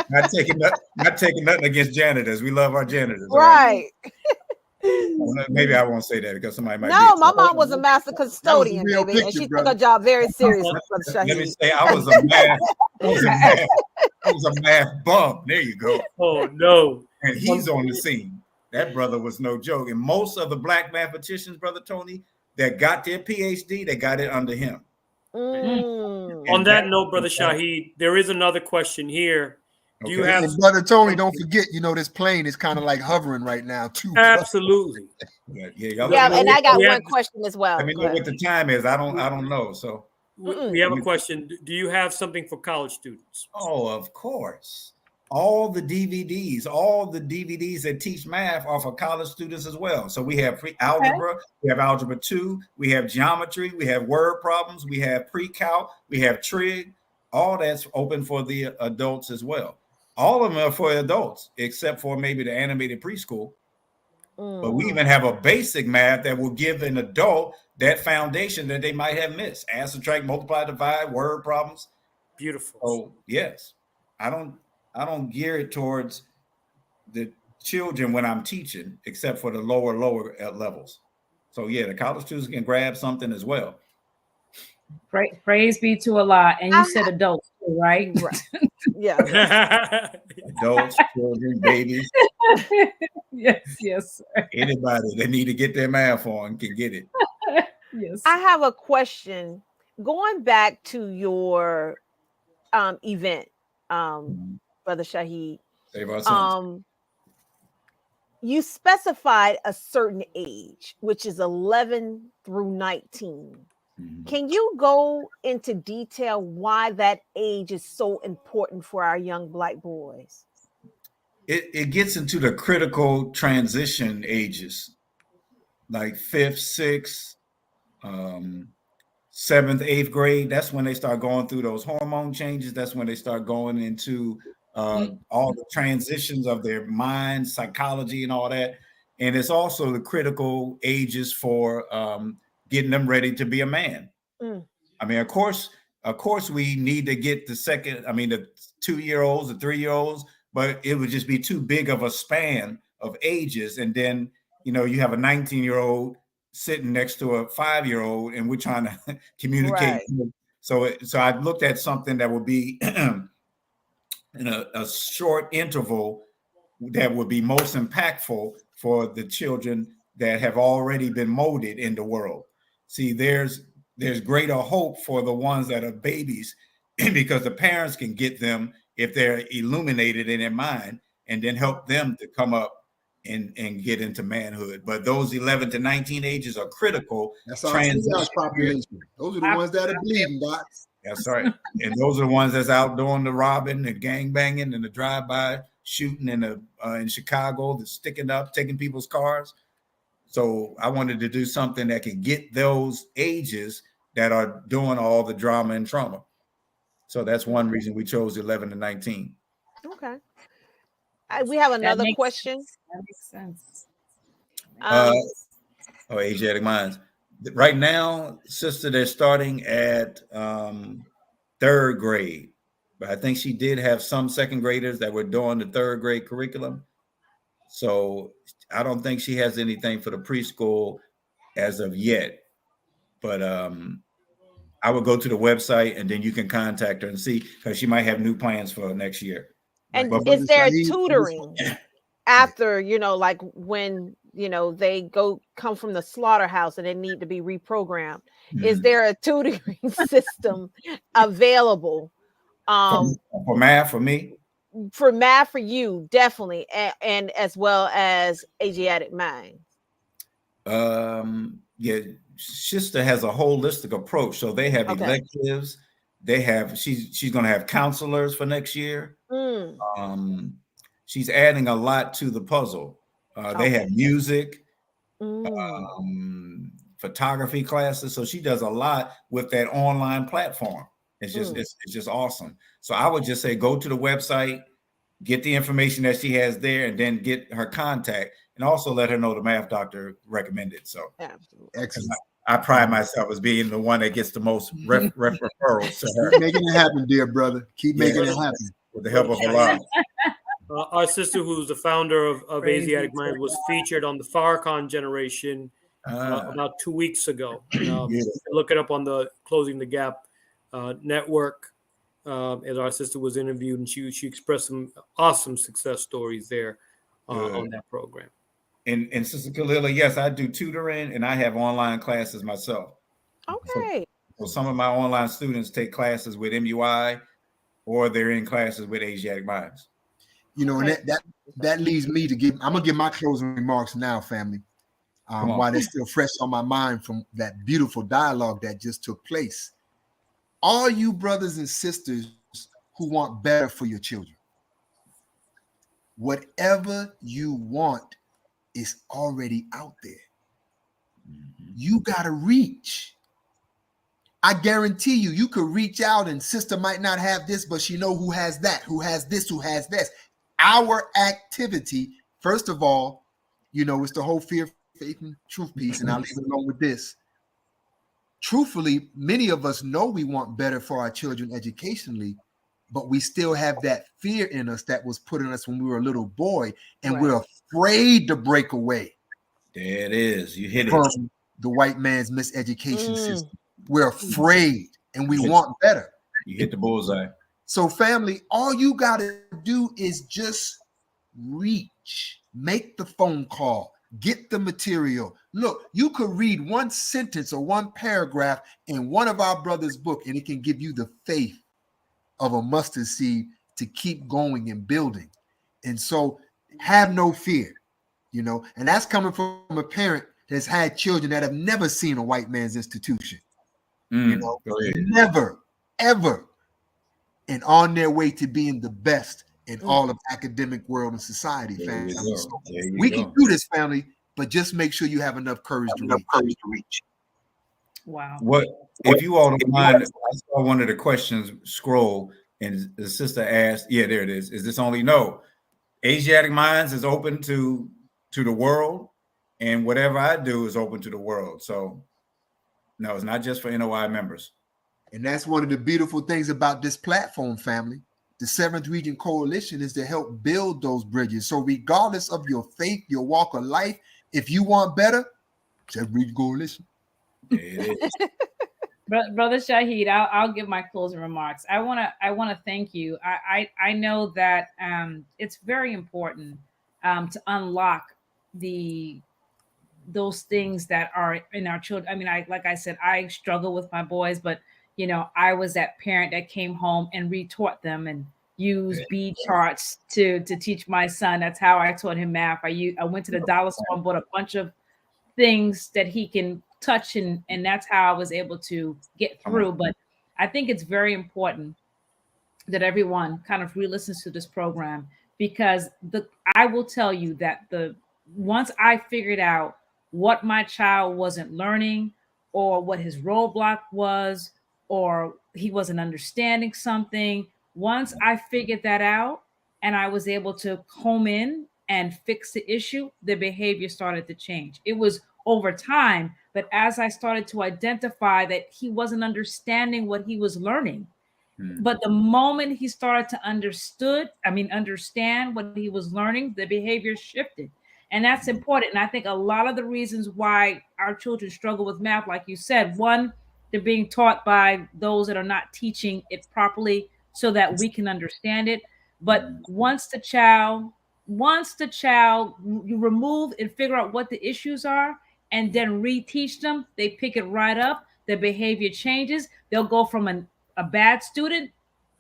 not taking nothing against janitors. We love our janitors. Right. Maybe I won't say that because somebody might. No, my mom was a master custodian, baby, and she took her job very seriously. Let me say, I was a math bum. There you go. Oh no! And he's on the scene. That brother was no joke. And most of the Black mathematicians, Brother Tony, that got their PhD, they got it under him. On that note, Brother Shahid, there is another question here. Do you have, and Brother Tony, don't forget, this plane is kind of like hovering right now, too. Absolutely. Yeah, and I got one question as well. Let me know what the time is. I don't know. So we have a question. Do you have something for college students? Oh, of course. All the DVDs that teach math are for college students as well. So we have algebra, we have algebra 2, we have geometry, we have word problems, we have pre-calc, we have trig. All that's open for the adults as well. All of them are for adults, except for maybe the animated preschool. But we even have a basic math that will give an adult that foundation that they might have missed. Add, subtract, multiply, divide, word problems. Beautiful. So yes, I don't gear it towards the children when I'm teaching, except for the lower levels. So yeah, the college students can grab something as well. Praise be to Allah. And you said adults too, right? Yeah. Adults, children, babies. Yes, sir. Anybody that need to get their math on can get it. Yes. I have a question. Going back to your event, Brother Shaheed, Save our sons. you specified a certain age, which is 11 through 19. Can you go into detail why that age is so important for our young Black boys? It gets into the critical transition ages, like fifth, sixth, seventh, eighth grade. That's when they start going through those hormone changes. That's when they start going into all the transitions of their mind, psychology, and all that. And it's also the critical ages for getting them ready to be a man. I mean, of course, we need to get the 2-year-olds, the 3-year-olds, but it would just be too big of a span of ages. And then, you have a 19-year-old sitting next to a 5-year-old, and we're trying to communicate. Right. So I looked at something that would be in a short interval that would be most impactful for the children that have already been molded in the world. See, there's greater hope for the ones that are babies because the parents can get them if they're illuminated in their mind and then help them to come up and get into manhood. But those 11 to 19 ages are critical. That's our population. Those are the ones that are bleeding, Doc. That's right. And those are the ones that's out doing the robbing, the gang banging, and the drive-by shooting in Chicago, the sticking up, taking people's cars. So I wanted to do something that could get those ages that are doing all the drama and trauma. So that's one reason we chose 11 to 19. Okay. We have another question. That makes sense. Asiatic minds. Right now, sister, they're starting at 3rd grade. But I think she did have some 2nd graders that were doing the 3rd grade curriculum. So I don't think she has anything for the preschool as of yet. But I would go to the website and then you can contact her and see, because she might have new plans for next year. And is there tutoring after, like when, they come from the slaughterhouse and they need to be reprogrammed? Is there a tutoring system available? For math, for me? For math, for you, definitely. And as well as Asiatic mind. Yeah, sister has a holistic approach. So they have electives. They have, she's going to have counselors for next year. She's adding a lot to the puzzle. They have music, photography classes. So she does a lot with that online platform. It's just it's just awesome. So I would just say go to the website, get the information that she has there, and then get her contact, and also let her know the math doctor recommended. So excellent. I pride myself as being the one that gets the most referrals to her. Keep making it happen, dear brother. Keep making it happen. With the help of Allah. Our sister, who's the founder of Asiatic Minds, was featured on the Farrakhan Generation about 2 weeks ago. Look it up on the Closing the Gap network. As our sister was interviewed, and she expressed some awesome success stories there on that program. And Sister Kalila, yes, I do tutoring and I have online classes myself. Okay. So some of my online students take classes with MUI, or they're in classes with Asiatic Minds. And that leads me to I'm gonna give my closing remarks now, family. While they're still fresh on my mind from that beautiful dialogue that just took place. All you brothers and sisters who want better for your children, whatever you want is already out there. You gotta reach. I guarantee you could reach out, and sister might not have this, but she know who has that, who has this, who has this. Our activity, first of all, it's the whole fear, faith, and truth piece, and I'll leave it alone with this. Truthfully, many of us know we want better for our children educationally, but we still have that fear in us that was put in us when we were a little boy, and we're afraid to break away. There it is. You hit from it. The white man's miseducation system. We're afraid, and we want better. You hit the bullseye. So, family, all you got to do is just reach. Make the phone call. Get the material. Look, you could read one sentence or one paragraph in one of our brothers' book, and it can give you the faith of a mustard seed to keep going and building. And so have no fear, you know, and that's coming from a parent that's had children that have never seen a white man's institution, you know, never, ever, and on their way to being the best in all of academic world and society, family. So we can do this, family, but just make sure you have enough courage to reach. Wow. What if you all don't mind? I saw one of the questions scroll, and the sister asked, "Yeah, there it is. Is this only no? Asiatic Minds is open to the world, and whatever I do is open to the world. So, no, it's not just for NOI members." And that's one of the beautiful things about this platform, family. The Seventh Region Coalition is to help build those bridges. So regardless of your faith, your walk of life, if you want better, Seventh Region Coalition. It is. Brother Shahid, I'll give my closing remarks. I wanna thank you. I know that it's very important to unlock those things that are in our children. I mean, like I said, I struggle with my boys, but you know, I was that parent that came home and retaught them and used bead charts to teach my son. That's how I taught him math. I went to the dollar store and bought a bunch of things that he can touch, and that's how I was able to get through. But I think it's very important that everyone kind of re-listens to this program, because I will tell you that once I figured out what my child wasn't learning, or what his roadblock was, or he wasn't understanding something, once I figured that out and I was able to home in and fix the issue, the behavior started to change. It was over time, but as I started to identify that he wasn't understanding what he was learning, but the moment he started to understand what he was learning, the behavior shifted. And that's important. And I think a lot of the reasons why our children struggle with math, like you said, one, they're being taught by those that are not teaching it properly so that we can understand it. But once the child you remove and figure out what the issues are and then reteach them, they pick it right up. Their behavior changes. They'll go from a bad student,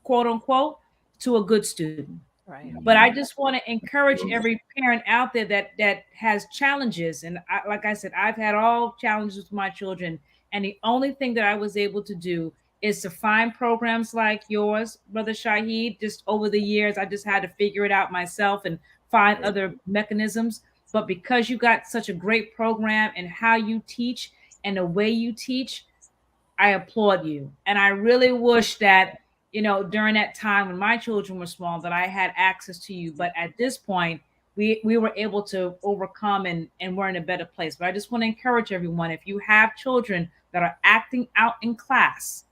quote unquote, to a good student. Right. But I just want to encourage every parent out there that has challenges. And like I said, I've had all challenges with my children. And the only thing that I was able to do is to find programs like yours, Brother Shahid. Just over the years, I just had to figure it out myself and find other mechanisms. But because you got such a great program and how you teach and the way you teach, I applaud you. And I really wish that, you know, during that time when my children were small, that I had access to you. But at this point, we were able to overcome and we're in a better place. But I just want to encourage everyone, if you have children that are acting out in class,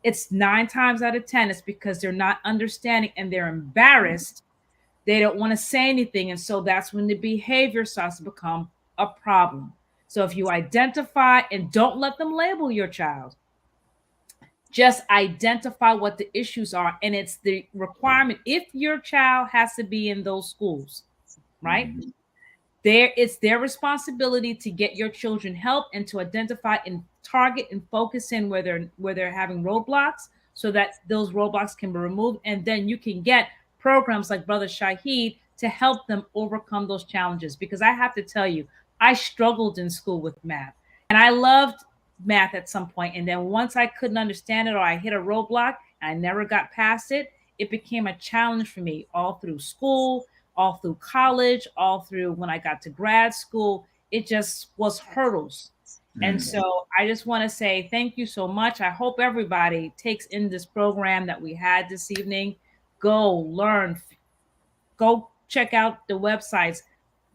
it's 9 times out of 10, it's because they're not understanding and they're embarrassed. They don't want to say anything. And so that's when the behavior starts to become a problem. So if you identify, and don't let them label your child, just identify what the issues are. And it's the requirement. If your child has to be in those schools, right? It's their responsibility to get your children help and to identify and target and focus in where they're having roadblocks, so that those roadblocks can be removed. And then you can get programs like Brother Shahid to help them overcome those challenges. Because I have to tell you, I struggled in school with math, and I loved math at some point. And then once I couldn't understand it, or I hit a roadblock and I never got past it, it became a challenge for me all through school, all through college, all through when I got to grad school. It just was hurdles. And so I just want to say thank you so much. I hope everybody takes in this program that we had this evening. Go learn, go check out the websites,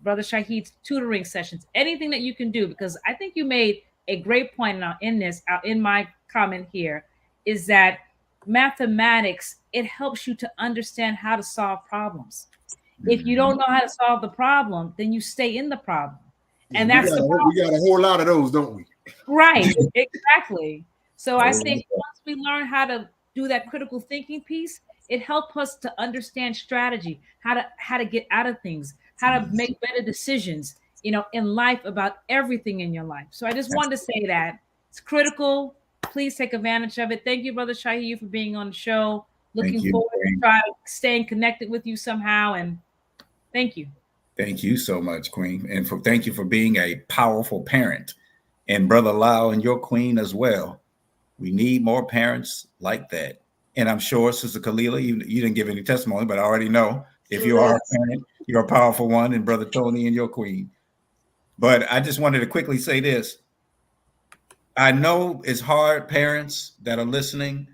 Brother Shahid's tutoring sessions, anything that you can do, because I think you made a great point now in my comment here, is that mathematics, it helps you to understand how to solve problems. If you don't know how to solve the problem, then you stay in the problem. And that's we got a whole lot of those, don't we? Right, exactly. So I think once we learn how to do that critical thinking piece, it helps us to understand strategy, how to get out of things, how to make better decisions. in life about everything in your life. So I just wanted to say that it's critical. Please take advantage of it. Thank you, Brother Shahi, for being on the show. Looking forward to staying connected with you somehow. And thank you. Thank you so much, Queen. And thank you for being a powerful parent. And Brother Lau and your Queen as well. We need more parents like that. And I'm sure, Sister Kalila, you didn't give any testimony, but I already know if you are a parent, you're a powerful one, and Brother Tony and your Queen. But I just wanted to quickly say this. I know it's hard, parents that are listening,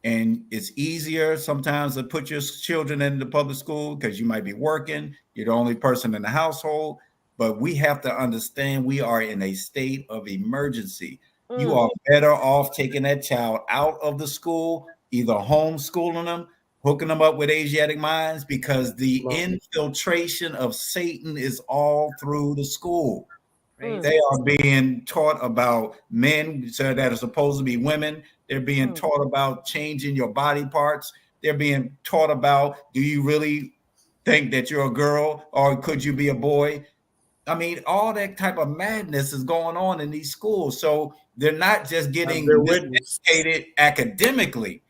and it's easier sometimes to put your children in the public school because you might be working, you're the only person in the household, but we have to understand we are in a state of emergency. You are better off taking that child out of the school, either homeschooling them, hooking them up with Asiatic minds, because the infiltration of Satan is all through the school. They are being taught about men that are supposed to be women. They're being taught about changing your body parts. They're being taught about, do you really think that you're a girl or could you be a boy? I mean, all that type of madness is going on in these schools. So they're not just getting educated academically,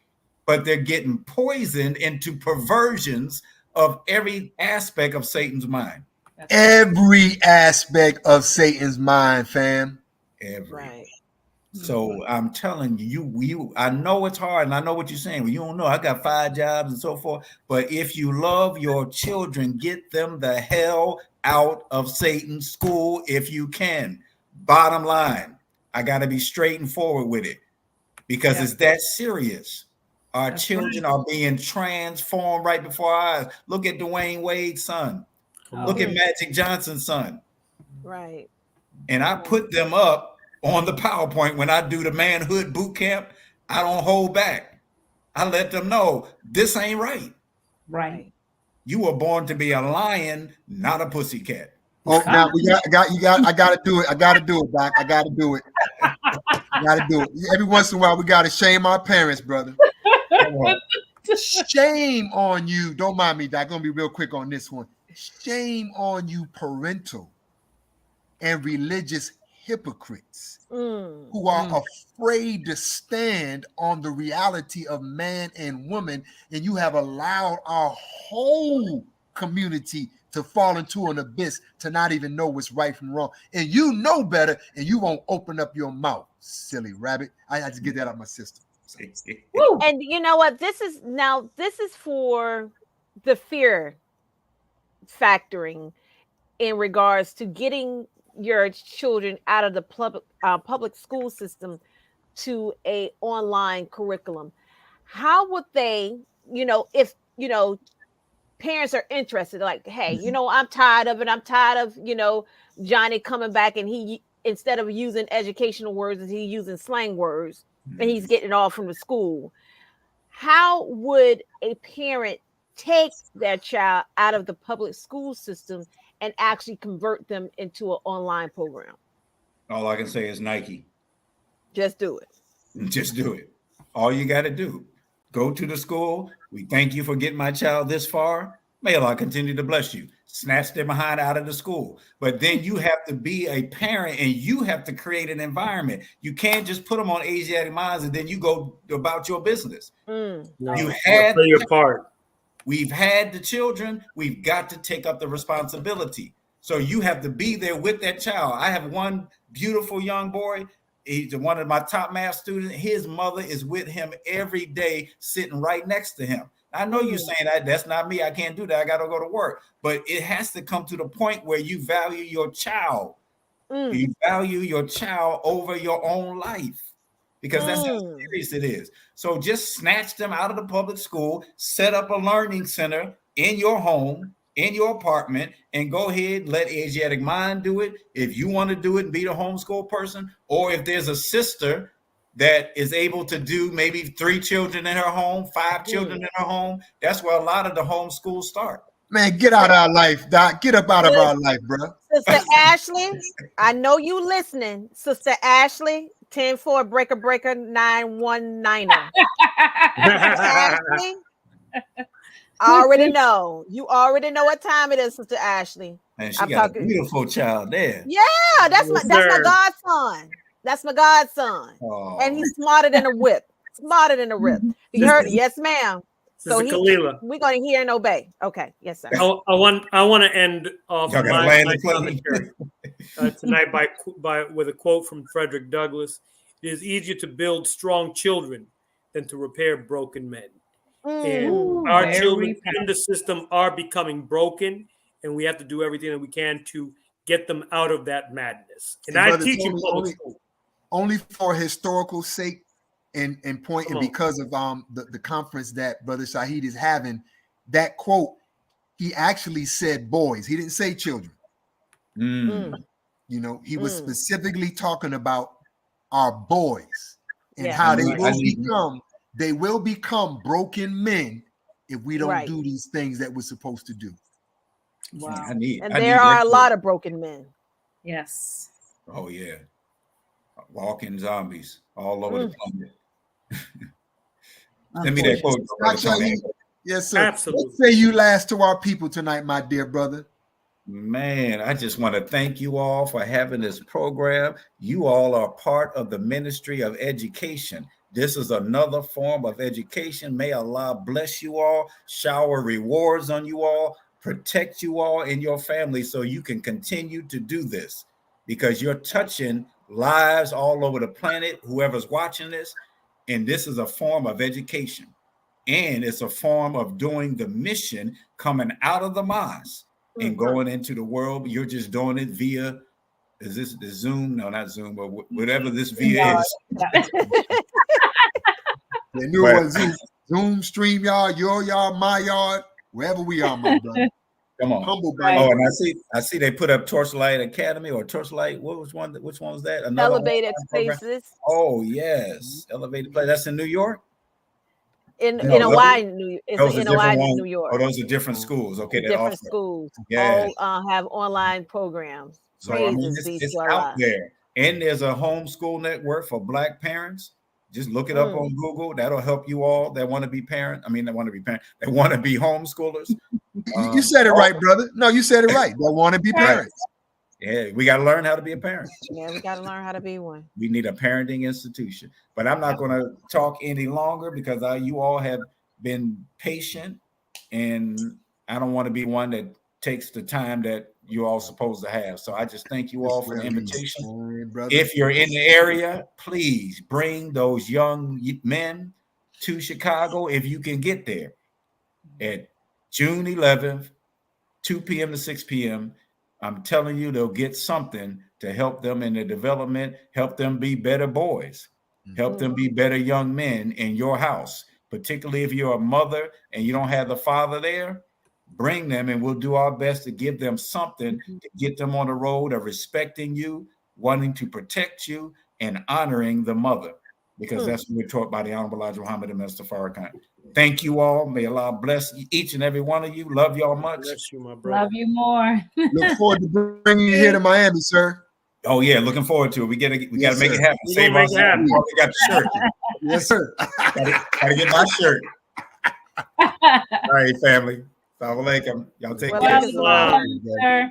but they're getting poisoned into perversions of every aspect of Satan's mind. Every aspect of Satan's mind, fam. Every. So I'm telling you, I know it's hard, and I know what you're saying. Well, you don't know. I got 5 jobs and so forth. But if you love your children, get them the hell out of Satan's school if you can. Bottom line, I got to be straight and forward with it because it's that serious. Our children are being transformed right before our eyes. Look at Dwayne Wade's son. Look at Magic Johnson's son. Right. And I put them up on the PowerPoint when I do the manhood boot camp. I don't hold back. I let them know this ain't right. Right. You were born to be a lion, not a pussycat. Oh, now I gotta do it. I gotta do it, Doc. I gotta do it. I gotta do it. Every once in a while, we gotta shame our parents, brother. Shame on you. Don't mind me, Doc. I'm gonna be real quick on this one. Shame on you, parental and religious hypocrites who are afraid to stand on the reality of man and woman, and you have allowed our whole community to fall into an abyss to not even know what's right from wrong. And you know better, and you won't open up your mouth, silly rabbit. I had to get that out of my system. And you know what? This is for the fear factoring in regards to getting your children out of the public school system to a online curriculum. How would they, if parents are interested, like, hey, I'm tired of it. I'm tired of, Johnny coming back and he, instead of using educational words, he's using slang words and he's getting it all from the school. How would a parent take their child out of the public school system and actually convert them into an online program? All I can say is Nike. Just do it. Just do it. All you got to do. Go to the school. We thank you for getting my child this far. May Allah continue to bless you. Snatch their behind out of the school. But then you have to be a parent and you have to create an environment. You can't just put them on Asiatic minds and then you go about your business. No, you had play your part. We've had the children. We've got to take up the responsibility. So you have to be there with that child. I have one beautiful young boy. He's one of my top math students. His mother is with him every day, sitting right next to him. I know you're saying that's not me. I can't do that. I got to go to work. But it has to come to the point where you value your child. You value your child over your own life because that's how serious it is. So just snatch them out of the public school, set up a learning center in your home, in your apartment, and go ahead and let Asiatic Mind do it. If you want to do it and be the homeschool person, or if there's a sister that is able to do maybe 3 children in her home, 5 children in her home, that's where a lot of the homeschools start. Man, get out of our life, Doc. Get up out of our life, bro. Sister Ashley, I know you listening. Sister Ashley, 10-4 breaker 919er. Ashley, I already know. You already know what time it is, Sister Ashley. And she I'm got talking. a beautiful child there. Yeah, that's my godson. That's my godson. Oh. And he's smarter than a whip. Smarter than a whip. You heard it? Yes, ma'am. So Sister Kalila, we're going to hear and obey. Okay. Yes, sir. I want to end off Y'all gotta my land the plane. commentary tonight with a quote from Frederick Douglass. It is easier to build strong children than to repair broken men. And our children in the system are becoming broken, and we have to do everything that we can to get them out of that madness. And I teach in public school. Only for historical sake and point, and because of the conference that Brother Shahid is having, that quote, he actually said boys. He didn't say children. You know, he was specifically talking about our boys and how they will become broken men if we don't do these things that we're supposed to do. Wow. There are a lot of broken men. Yes. Oh yeah. Walking zombies all over the planet. Send me that quote. Yes, sir. Absolutely. What say you last to our people tonight, my dear brother? Man, I just want to thank you all for having this program. You all are part of the ministry of education. This is another form of education. May Allah bless you all, shower rewards on you all, protect you all and your family so you can continue to do this, because you're touching lives all over the planet, whoever's watching this, and this is a form of education, and it's a form of doing the mission, coming out of the mosque and going into the world. You're just doing it via, is this the Zoom? No, not Zoom, but whatever this via is. The new one, Zoom, StreamYard, your yard, my yard, wherever we are, my brother. Come on. Humble by Oh, and I see they put up Torchlight Academy or Torchlight. Which one was that? Another Elevated Spaces. Oh yes, Elevated Play. That's in New York. In NOI, New York. Oh, those are different schools. Okay, different schools. Yeah, all have online programs. So I mean, it's out there, and there's a homeschool network for Black parents. Just look it up on Google. That'll help you all that want to be parent. I mean, that want to be parent. That want to be homeschoolers. You said it right, brother. No, you said it right. They want to be parents. Yeah, we got to learn how to be a parent. Yeah, we got to learn how to be one. We need a parenting institution. But I'm not going to talk any longer because you all have been patient, and I don't want to be one that takes the time that you all supposed to have. So I just thank you all for the invitation. If you're in the area, please bring those young men to Chicago if you can get there at June 11th, 2 p.m. to 6 p.m. I'm telling you, they'll get something to help them in their development, help them be better boys, help them be better young men in your house, particularly if you're a mother and you don't have the father there. Bring them and we'll do our best to give them something to get them on the road of respecting you, wanting to protect you, and honoring the mother, because that's what we're taught by the Honorable Elijah Muhammad and Mr. Farrakhan. Thank you all. May Allah bless each and every one of you. Love y'all much. Bless you, my brother. Love you more. Look forward to bringing you here to Miami, sir. Oh yeah, looking forward to it. We got to make it happen. Save us. We got the shirt. Yes, sir. Gotta get my shirt. All right, family. Assalamu alaikum. Y'all take care. Sir.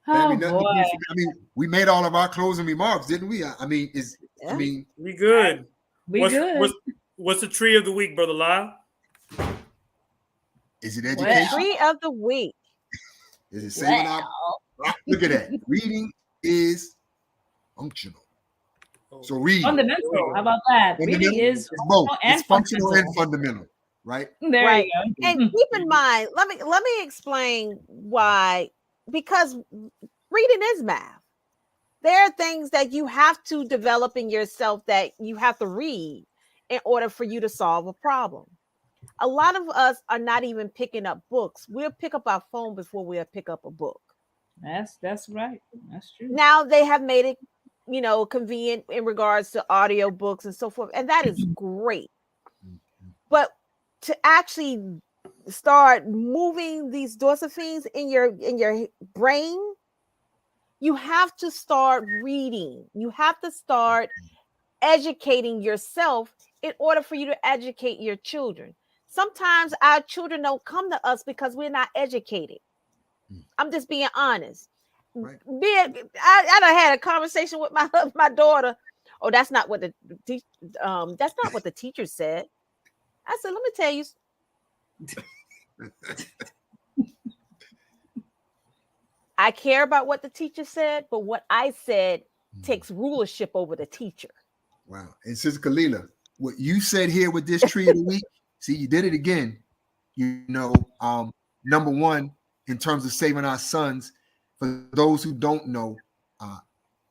I mean, we made all of our closing remarks, didn't we? I mean, we good. Good. What's the tree of the week, Brother La? Is it education? Tree of the week. Is it saying look at that. Reading is functional. So read. Fundamental. How about that? Reading is both. It's functional and fundamental. Right. There you go. And keep in mind, let me explain why. Because reading is math. There are things that you have to develop in yourself that you have to read in order for you to solve a problem. A lot of us are not even picking up books. We'll pick up our phone before we'll pick up a book. That's right. That's true. Now they have made it, convenient in regards to audio books and so forth, and that is great. But to actually start moving these dorsifines in your brain, you have to start reading. You have to start educating yourself in order for you to educate your children. sometimes our children don't come to us because we're not educated. I'm just being honest. Right. I done had a conversation with my daughter. Oh, that's not what that's not what the teacher said. I said, let me tell you. I care about what the teacher said, but what I said takes rulership over the teacher. Wow. And Sister Kalila, what you said here with this tree of the week, see, you did it again. You know, number one, in terms of saving our sons, for those who don't know,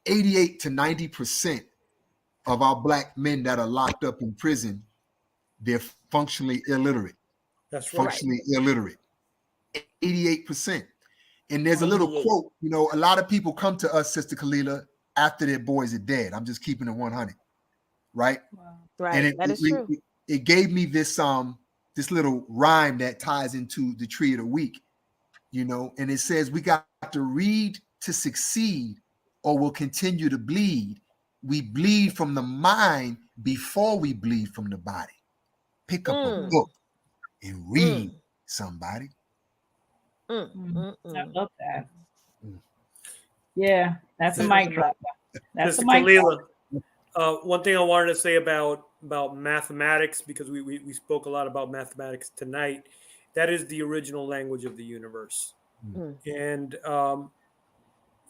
88 to 90% of our black men that are locked up in prison, they're functionally illiterate. That's right. Functionally illiterate. 88%. And there's a little quote, you know, a lot of people come to us, Sister Kalila, after their boys are dead. I'm just keeping it 100, right? Wow. Right, And that is true. It gave me this little rhyme that ties into the tree of the week, you know, and it says we got to read to succeed or we'll continue to bleed. We bleed from the mind before we bleed from the body. Pick up a book and read, somebody. I love that. Yeah, that's a mic drop. That's a mic drop. One thing I wanted to say about mathematics, because we spoke a lot about mathematics tonight, that is the original language of the universe. And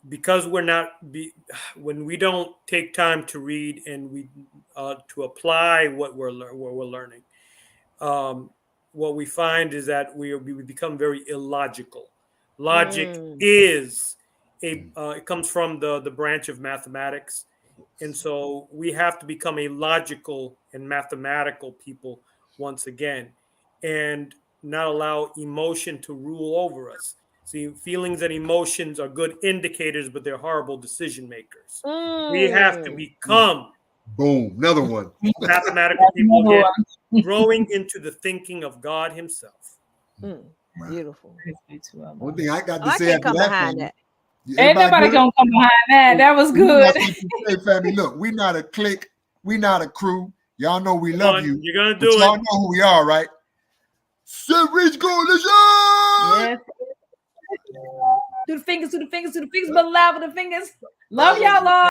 because when we don't take time to read and we to apply what we're learning, what we find is that we become very illogical. Logic is it comes from the branch of mathematics. And so we have to become a logical and mathematical people once again, and not allow emotion to rule over us. See, feelings and emotions are good indicators, but they're horrible decision makers. We have to become another one. Mathematical people again, growing into the thinking of God Himself. Beautiful. One thing I got to say, can't come behind that. Ain't nobody gonna come behind that. That was good. Hey, family, look, we're not a clique, we're not a crew. Y'all know we love you. You're gonna do it. Y'all know who we are, right? Series Coalition. Yes. Do the fingers, but loud with the fingers. Love y'all, Lord.